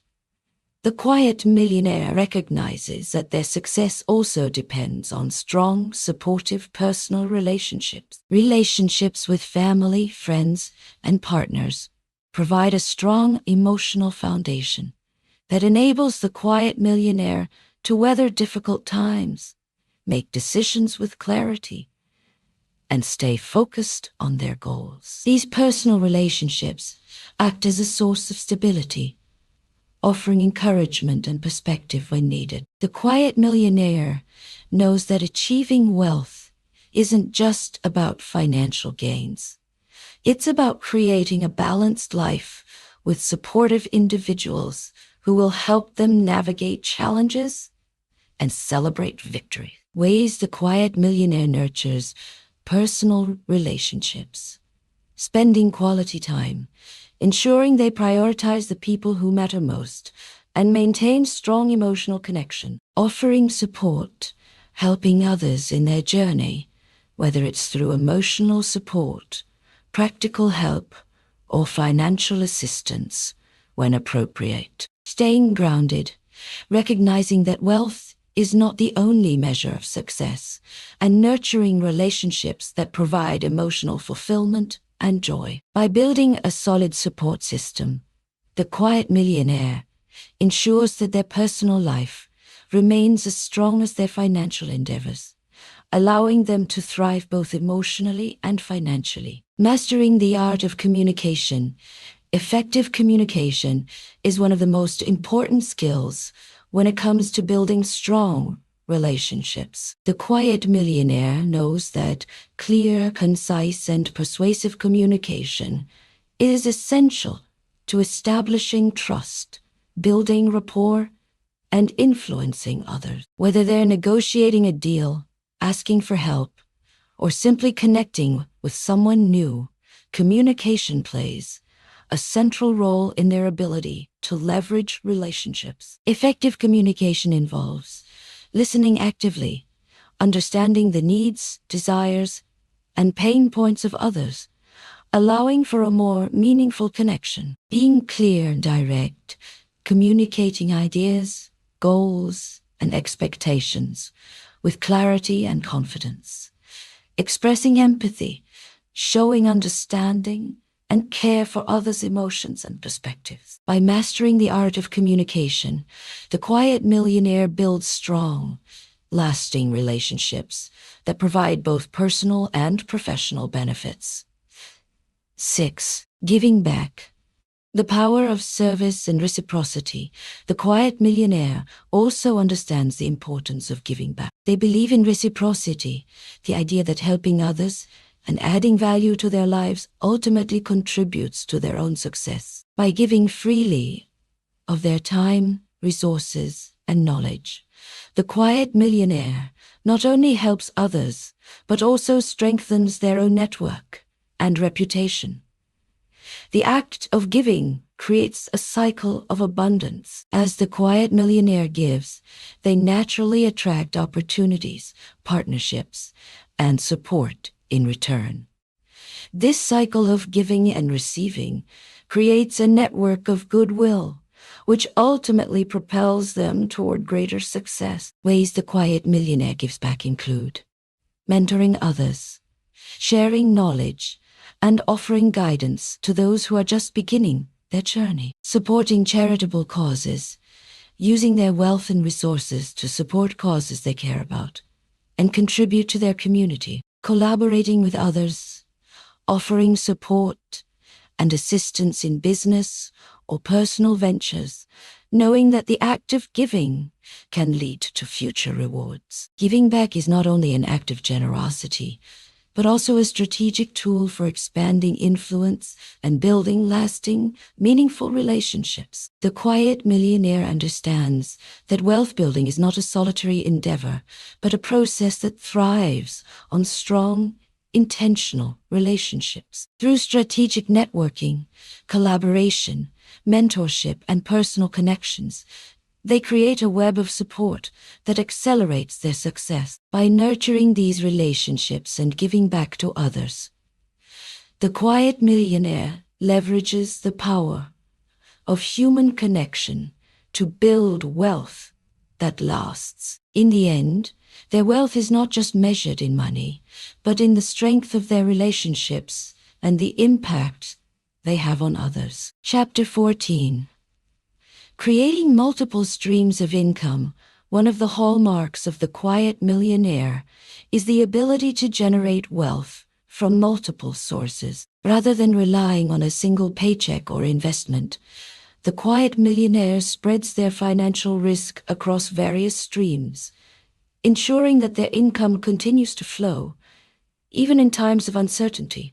the quiet millionaire recognizes that their success also depends on strong, supportive personal relationships. Relationships with family, friends, and partners provide a strong emotional foundation that enables the quiet millionaire to weather difficult times, make decisions with clarity, and stay focused on their goals. These personal relationships act as a source of stability, offering encouragement and perspective when needed. The quiet millionaire knows that achieving wealth isn't just about financial gains. It's about creating a balanced life with supportive individuals who will help them navigate challenges and celebrate victory. Ways the quiet millionaire nurtures personal relationships. Spending quality time, ensuring they prioritize the people who matter most, and maintain strong emotional connection. Offering support, helping others in their journey, whether it's through emotional support, practical help, or financial assistance when appropriate. Staying grounded, recognizing that wealth is not the only measure of success, and nurturing relationships that provide emotional fulfillment and joy. By building a solid support system, the quiet millionaire ensures that their personal life remains as strong as their financial endeavors, allowing them to thrive both emotionally and financially. Mastering the art of communication. Effective communication is one of the most important skills when it comes to building strong relationships. The quiet millionaire knows that clear, concise, and persuasive communication is essential to establishing trust, building rapport, and influencing others. Whether they're negotiating a deal, asking for help, or simply connecting with someone new, communication plays a central role in their ability to leverage relationships. Effective communication involves listening actively, understanding the needs, desires, and pain points of others, allowing for a more meaningful connection. Being clear and direct, communicating ideas, goals, and expectations with clarity and confidence. Expressing empathy, showing understanding and care for others' emotions and perspectives. By mastering the art of communication, the quiet millionaire builds strong, lasting relationships that provide both personal and professional benefits. 6. Giving back. The power of service and reciprocity. The quiet millionaire also understands the importance of giving back. They believe in reciprocity, the idea that helping others and adding value to their lives ultimately contributes to their own success. By giving freely of their time, resources, and knowledge, the quiet millionaire not only helps others, but also strengthens their own network and reputation. The act of giving creates a cycle of abundance. As the quiet millionaire gives, they naturally attract opportunities, partnerships, and support in return. This cycle of giving and receiving creates a network of goodwill, which ultimately propels them toward greater success. Ways the quiet millionaire gives back include mentoring others, sharing knowledge, and offering guidance to those who are just beginning their journey. Supporting charitable causes, using their wealth and resources to support causes they care about and contribute to their community. Collaborating with others, offering support and assistance in business or personal ventures, knowing that the act of giving can lead to future rewards. Giving back is not only an act of generosity, but also a strategic tool for expanding influence and building lasting, meaningful relationships. The quiet millionaire understands that wealth building is not a solitary endeavor, but a process that thrives on strong, intentional relationships. Through strategic networking, collaboration, mentorship, and personal connections, they create a web of support that accelerates their success. By nurturing these relationships and giving back to others, the quiet millionaire leverages the power of human connection to build wealth that lasts. In the end, their wealth is not just measured in money, but in the strength of their relationships and the impact they have on others. Chapter 14. Creating multiple streams of income. One of the hallmarks of the quiet millionaire is the ability to generate wealth from multiple sources. Rather than relying on a single paycheck or investment, the quiet millionaire spreads their financial risk across various streams, ensuring that their income continues to flow, even in times of uncertainty.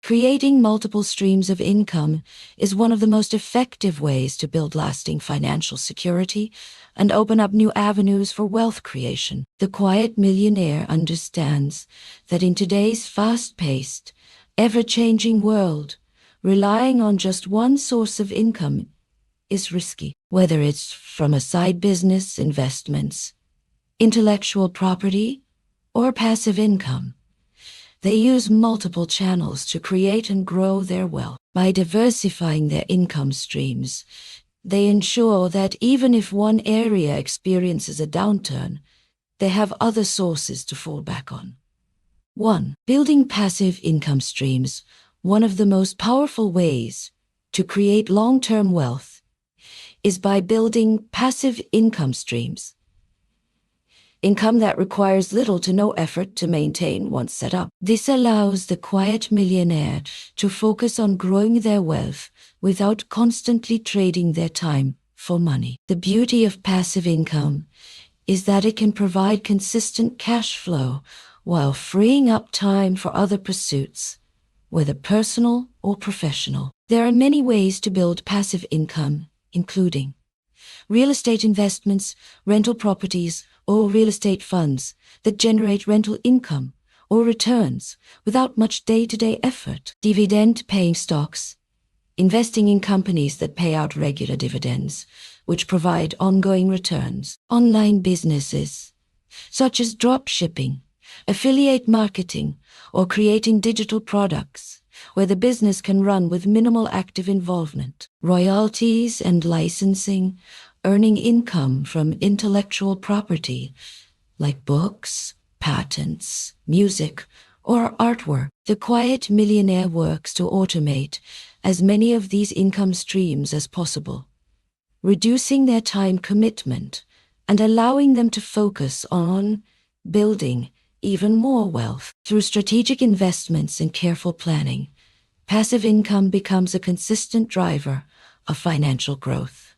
Creating multiple streams of income is one of the most effective ways to build lasting financial security and open up new avenues for wealth creation. The quiet millionaire understands that in today's fast-paced, ever-changing world, relying on just one source of income is risky. Whether it's from a side business, investments, intellectual property, or passive income, they use multiple channels to create and grow their wealth. By diversifying their income streams, they ensure that even if one area experiences a downturn, they have other sources to fall back on. 1. Building passive income streams. One of the most powerful ways to create long-term wealth is by building passive income streams. Income that requires little to no effort to maintain once set up. This allows the quiet millionaire to focus on growing their wealth without constantly trading their time for money. The beauty of passive income is that it can provide consistent cash flow while freeing up time for other pursuits, whether personal or professional. There are many ways to build passive income, including real estate investments, rental properties, or real estate funds that generate rental income or returns without much day-to-day effort. Dividend-paying stocks, investing in companies that pay out regular dividends, which provide ongoing returns. Online businesses, such as drop shipping, affiliate marketing, or creating digital products, where the business can run with minimal active involvement. Royalties and licensing, earning income from intellectual property, like books, patents, music, or artwork. The quiet millionaire works to automate as many of these income streams as possible, reducing their time commitment and allowing them to focus on building even more wealth. Through strategic investments and careful planning, passive income becomes a consistent driver of financial growth.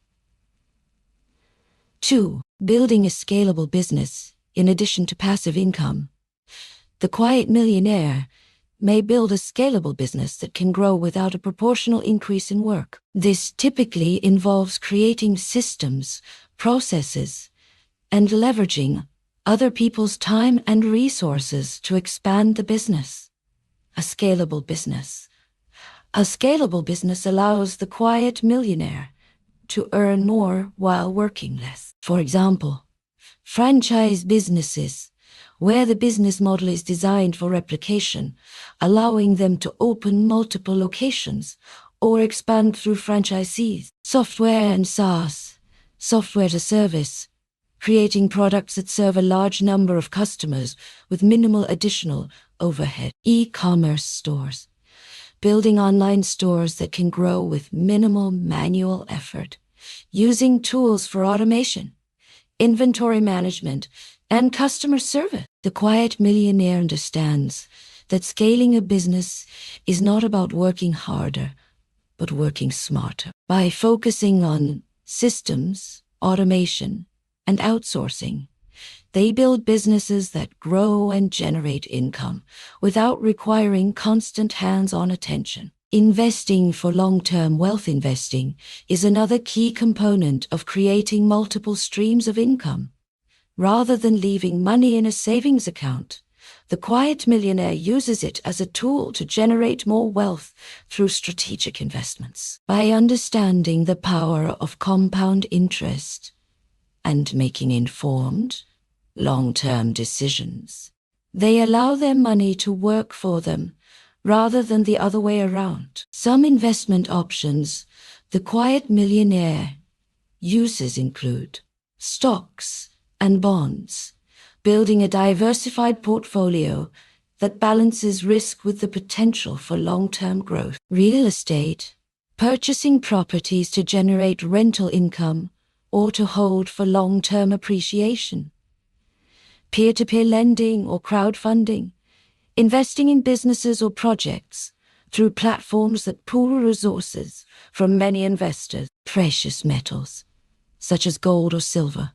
2. Building a scalable business in addition to passive income. The quiet millionaire may build a scalable business that can grow without a proportional increase in work. This typically involves creating systems, processes, and leveraging other people's time and resources to expand the business. A scalable business. A scalable business allows the quiet millionaire to earn more while working less. For example, franchise businesses, where the business model is designed for replication, allowing them to open multiple locations or expand through franchisees. Software and SaaS, software as a service, creating products that serve a large number of customers with minimal additional overhead. E-commerce stores, building online stores that can grow with minimal manual effort, using tools for automation, inventory management, and customer service. The quiet millionaire understands that scaling a business is not about working harder, but working smarter. By focusing on systems, automation, and outsourcing, they build businesses that grow and generate income without requiring constant hands-on attention. Investing for long-term wealth. Investing is another key component of creating multiple streams of income. Rather than leaving money in a savings account, the quiet millionaire uses it as a tool to generate more wealth through strategic investments. By understanding the power of compound interest and making informed, long-term decisions, they allow their money to work for them rather than the other way around. Some investment options the quiet millionaire uses include stocks and bonds, building a diversified portfolio that balances risk with the potential for long-term growth. Real estate, purchasing properties to generate rental income or to hold for long-term appreciation. Peer-to-peer lending or crowdfunding, investing in businesses or projects through platforms that pool resources from many investors. Precious metals, such as gold or silver,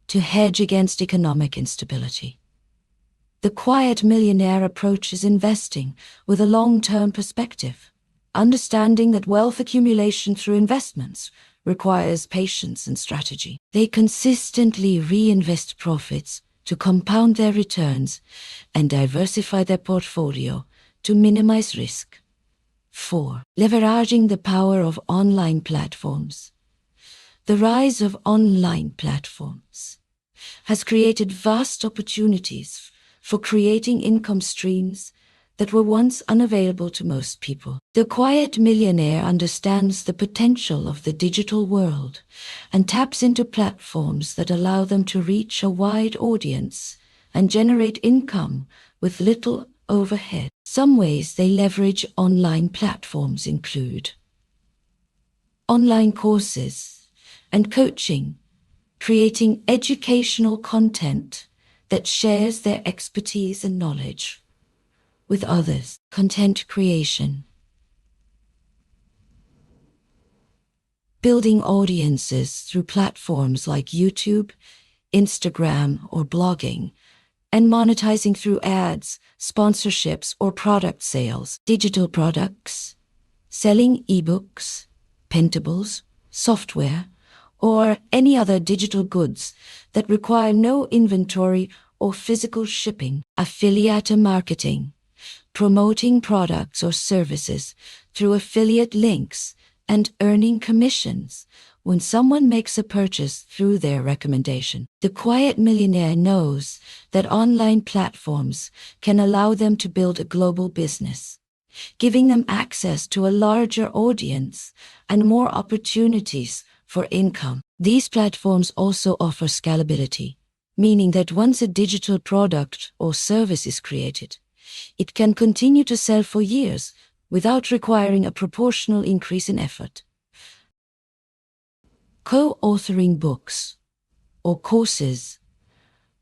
to hedge against economic instability. The quiet millionaire approaches investing with a long-term perspective, understanding that wealth accumulation through investments requires patience and strategy. They consistently reinvest profits to compound their returns and diversify their portfolio to minimize risk. 4. Leveraging the power of online platforms. The rise of online platforms has created vast opportunities for creating income streams that were once unavailable to most people. The quiet millionaire understands the potential of the digital world and taps into platforms that allow them to reach a wide audience and generate income with little overhead. Some ways they leverage online platforms include online courses and coaching, creating educational content that shares their expertise and knowledge with others. Content creation, building audiences through platforms like YouTube, Instagram, or blogging, and monetizing through ads, sponsorships, or product sales. Digital products, selling ebooks, printables, software, or any other digital goods that require no inventory or physical shipping. Affiliate marketing, promoting products or services through affiliate links and earning commissions when someone makes a purchase through their recommendation. The quiet millionaire knows that online platforms can allow them to build a global business, giving them access to a larger audience and more opportunities for income. These platforms also offer scalability, meaning that once a digital product or service is created, it can continue to sell for years without requiring a proportional increase in effort. Co-authoring books or courses,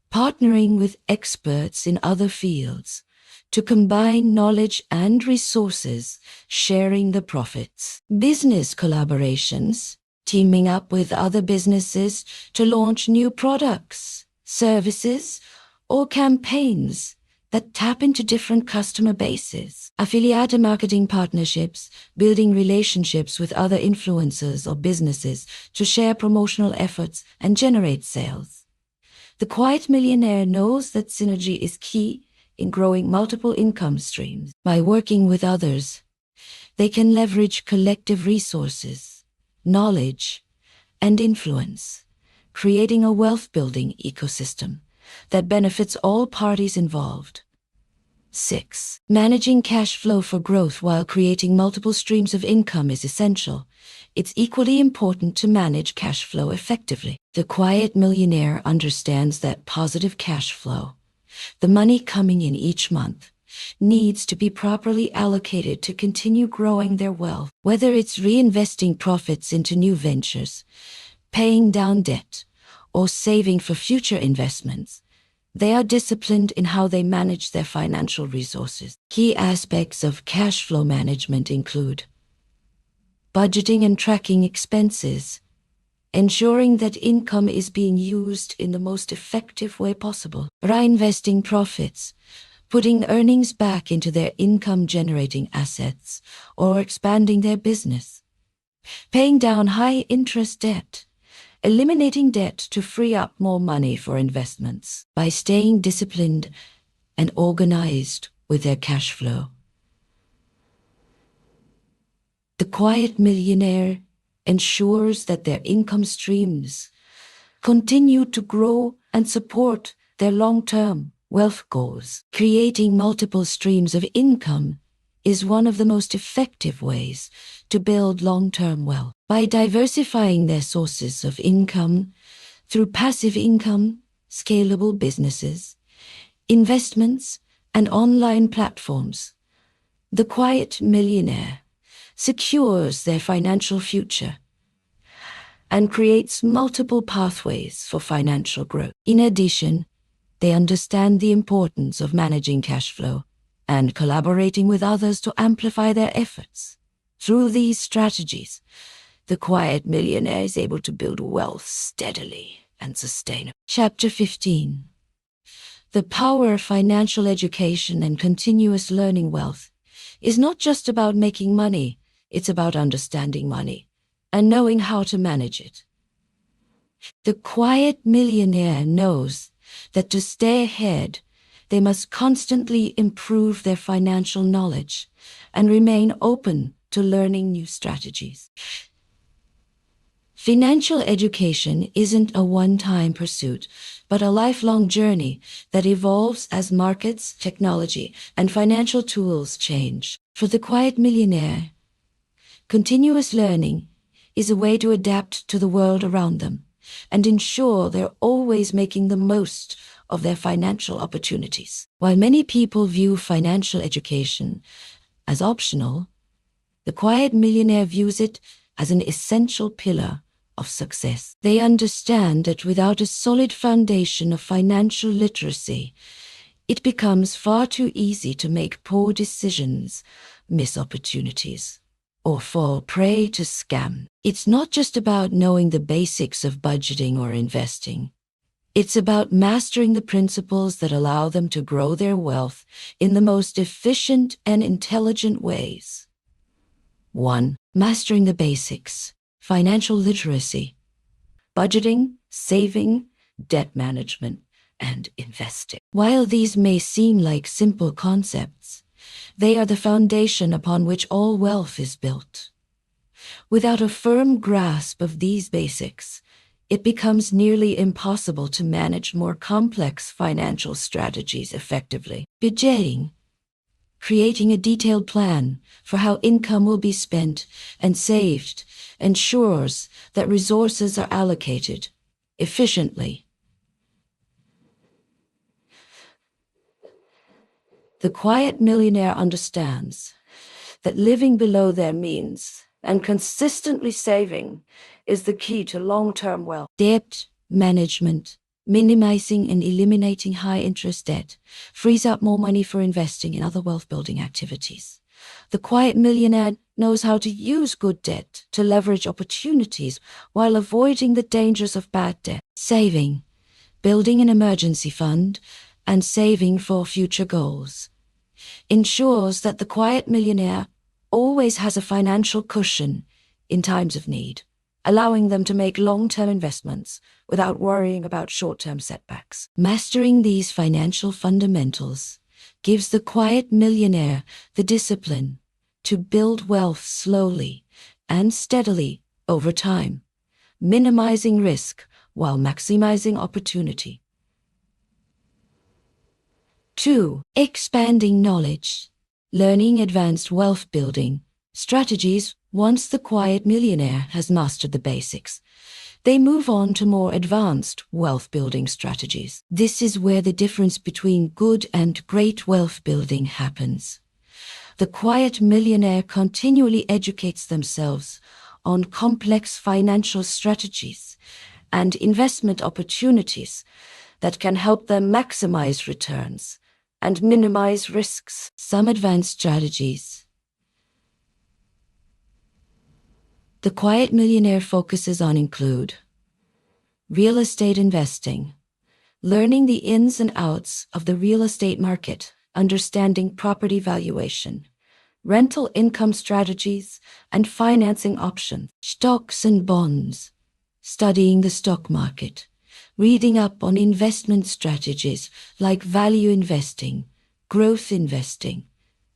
partnering with experts in other fields to combine knowledge and resources, sharing the profits. Business collaborations, teaming up with other businesses to launch new products, services, or campaigns that tap into different customer bases. Affiliate marketing partnerships, building relationships with other influencers or businesses to share promotional efforts and generate sales. The quiet millionaire knows that synergy is key in growing multiple income streams. By working with others, they can leverage collective resources, knowledge, and influence, creating a wealth-building ecosystem that benefits all parties involved. 6. Managing cash flow for growth while creating multiple streams of income is essential. It's equally important to manage cash flow effectively. The quiet millionaire understands that positive cash flow, the money coming in each month, needs to be properly allocated to continue growing their wealth. Whether it's reinvesting profits into new ventures, paying down debt, or saving for future investments, they are disciplined in how they manage their financial resources. Key aspects of cash flow management include budgeting and tracking expenses, ensuring that income is being used in the most effective way possible, reinvesting profits, putting earnings back into their income-generating assets or expanding their business, paying down high-interest debt, eliminating debt to free up more money for investments. By staying disciplined and organized with their cash flow, the quiet millionaire ensures that their income streams continue to grow and support their long-term wealth goals. Creating multiple streams of income is one of the most effective ways to build long-term wealth. By diversifying their sources of income through passive income, scalable businesses, investments, and online platforms, the quiet millionaire secures their financial future and creates multiple pathways for financial growth. In addition, they understand the importance of managing cash flow and collaborating with others to amplify their efforts. Through these strategies, the quiet millionaire is able to build wealth steadily and sustainably. Chapter 15. The power of financial education and continuous learning. Wealth is not just about making money, it's about understanding money and knowing how to manage it. The quiet millionaire knows that to stay ahead, they must constantly improve their financial knowledge and remain open to learning new strategies. Financial education isn't a one-time pursuit, but a lifelong journey that evolves as markets, technology, and financial tools change. For the quiet millionaire, continuous learning is a way to adapt to the world around them and ensure they're always making the most of their financial opportunities. While many people view financial education as optional, the quiet millionaire views it as an essential pillar of success. They understand that without a solid foundation of financial literacy, it becomes far too easy to make poor decisions, miss opportunities, or fall prey to scam. It's not just about knowing the basics of budgeting or investing. It's about mastering the principles that allow them to grow their wealth in the most efficient and intelligent ways. 1. Mastering the basics. Financial literacy. Budgeting, saving, debt management, and investing. While these may seem like simple concepts, they are the foundation upon which all wealth is built. Without a firm grasp of these basics, it becomes nearly impossible to manage more complex financial strategies effectively. Budgeting, creating a detailed plan for how income will be spent and saved, ensures that resources are allocated efficiently. The quiet millionaire understands that living below their means and consistently saving is the key to long-term wealth. Debt management, minimizing and eliminating high-interest debt, frees up more money for investing in other wealth-building activities. The quiet millionaire knows how to use good debt to leverage opportunities while avoiding the dangers of bad debt. Saving, building an emergency fund, and saving for future goals ensures that the quiet millionaire always has a financial cushion in times of need, allowing them to make long-term investments without worrying about short-term setbacks. Mastering these financial fundamentals gives the quiet millionaire the discipline to build wealth slowly and steadily over time, minimizing risk while maximizing opportunity. 2. Expanding knowledge. Learning advanced wealth building strategies. Once the quiet millionaire has mastered the basics, they move on to more advanced wealth building strategies. This is where the difference between good and great wealth building happens. The quiet millionaire continually educates themselves on complex financial strategies and investment opportunities that can help them maximize returns and minimize risks. Some advanced strategies the quiet millionaire focuses on include real estate investing, learning the ins and outs of the real estate market, understanding property valuation, rental income strategies, and financing options. Stocks and bonds, studying the stock market, reading up on investment strategies like value investing, growth investing,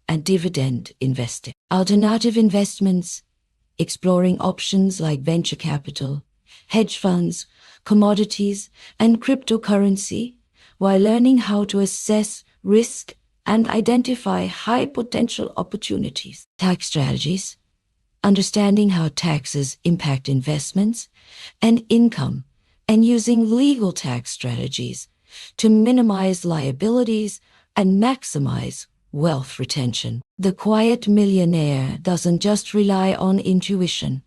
and dividend investing. Alternative investments, exploring options like venture capital, hedge funds, commodities, and cryptocurrency, while learning how to assess risk and identify high potential opportunities. Tax strategies, understanding how taxes impact investments and income, and using legal tax strategies to minimize liabilities and maximize wealth retention. The quiet millionaire doesn't just rely on intuition.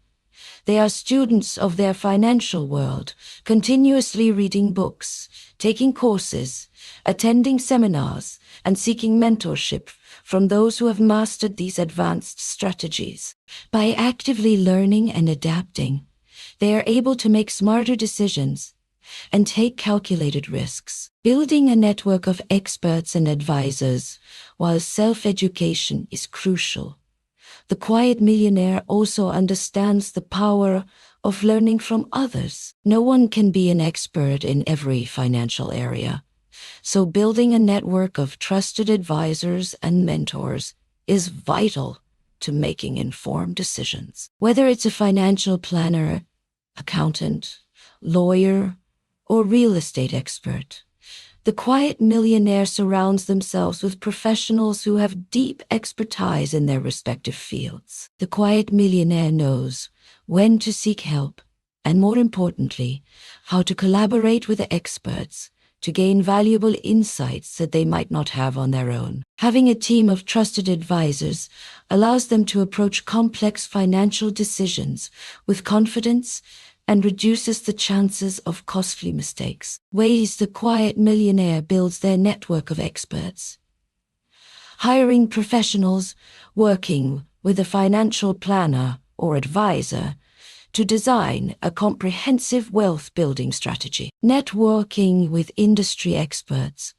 They are students of their financial world, continuously reading books, taking courses, attending seminars, and seeking mentorship from those who have mastered these advanced strategies. By actively learning and adapting, they are able to make smarter decisions and take calculated risks. Building a network of experts and advisors while self-education is crucial. The quiet millionaire also understands the power of learning from others. No one can be an expert in every financial area, so building a network of trusted advisors and mentors is vital to making informed decisions. Whether it's a financial planner, accountant, lawyer, or real estate expert, the quiet millionaire surrounds themselves with professionals who have deep expertise in their respective fields. The quiet millionaire knows when to seek help and, more importantly, how to collaborate with the experts to gain valuable insights that they might not have on their own. Having a team of trusted advisors allows them to approach complex financial decisions with confidence and reduces the chances of costly mistakes. Ways the quiet millionaire builds their network of experts. Hiring professionals, working with a financial planner or advisor to design a comprehensive wealth-building strategy. Networking with industry experts,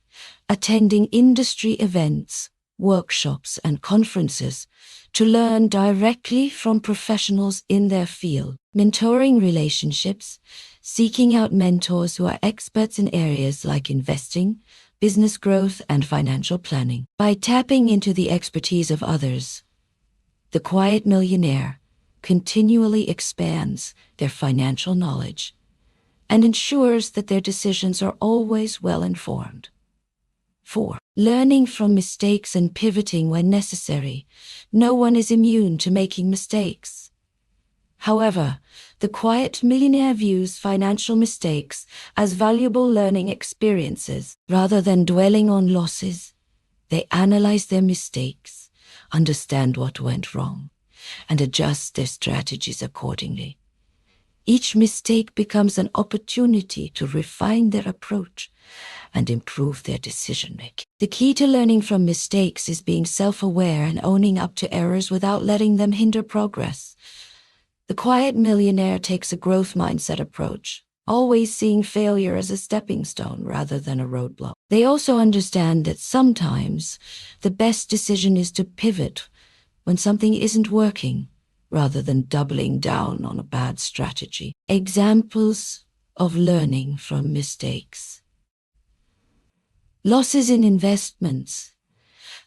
attending industry events, workshops, and conferences to learn directly from professionals in their field. Mentoring relationships, seeking out mentors who are experts in areas like investing, business growth, and financial planning. By tapping into the expertise of others, the quiet millionaire continually expands their financial knowledge and ensures that their decisions are always well-informed. 4. Learning from mistakes and pivoting when necessary. No one is immune to making mistakes. However, the quiet millionaire views financial mistakes as valuable learning experiences. Rather than dwelling on losses, they analyze their mistakes, understand what went wrong, and adjust their strategies accordingly. Each mistake becomes an opportunity to refine their approach and improve their decision-making. The key to learning from mistakes is being self-aware and owning up to errors without letting them hinder progress. The quiet millionaire takes a growth mindset approach, always seeing failure as a stepping stone rather than a roadblock. They also understand that sometimes the best decision is to pivot when something isn't working, rather than doubling down on a bad strategy. Examples of learning from mistakes. Losses in investments.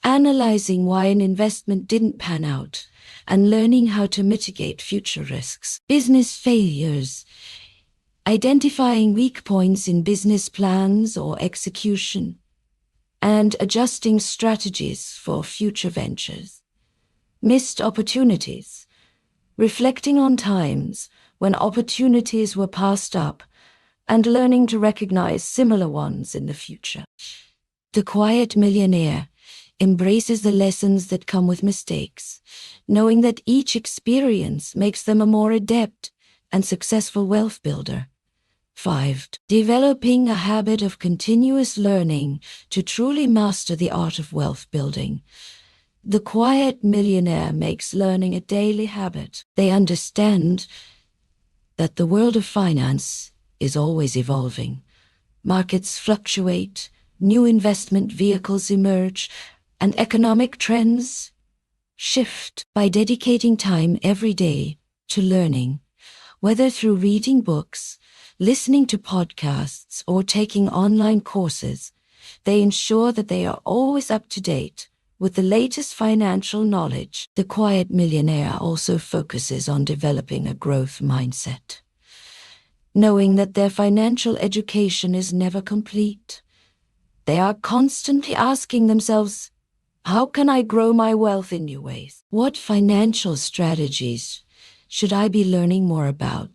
Analyzing why an investment didn't pan out and learning how to mitigate future risks. Business failures. Identifying weak points in business plans or execution and adjusting strategies for future ventures. Missed opportunities. Reflecting on times when opportunities were passed up and learning to recognize similar ones in the future. The quiet millionaire embraces the lessons that come with mistakes, knowing that each experience makes them a more adept and successful wealth builder. 5. Developing a habit of continuous learning to truly master the art of wealth building. The quiet millionaire makes learning a daily habit. They understand that the world of finance is always evolving. Markets fluctuate, new investment vehicles emerge, and economic trends shift. By dedicating time every day to learning, whether through reading books, listening to podcasts, or taking online courses, they ensure that they are always up to date with the latest financial knowledge. The quiet millionaire also focuses on developing a growth mindset, knowing that their financial education is never complete. They are constantly asking themselves, how can I grow my wealth in new ways? What financial strategies should I be learning more about?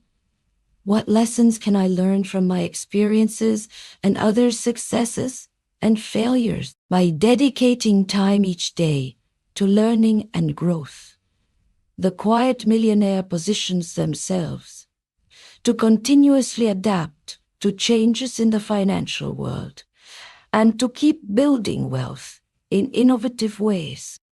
What lessons can I learn from my experiences and others' successes and failures? By dedicating time each day to learning and growth, the quiet millionaire positions themselves to continuously adapt to changes in the financial world and to keep building wealth in innovative ways.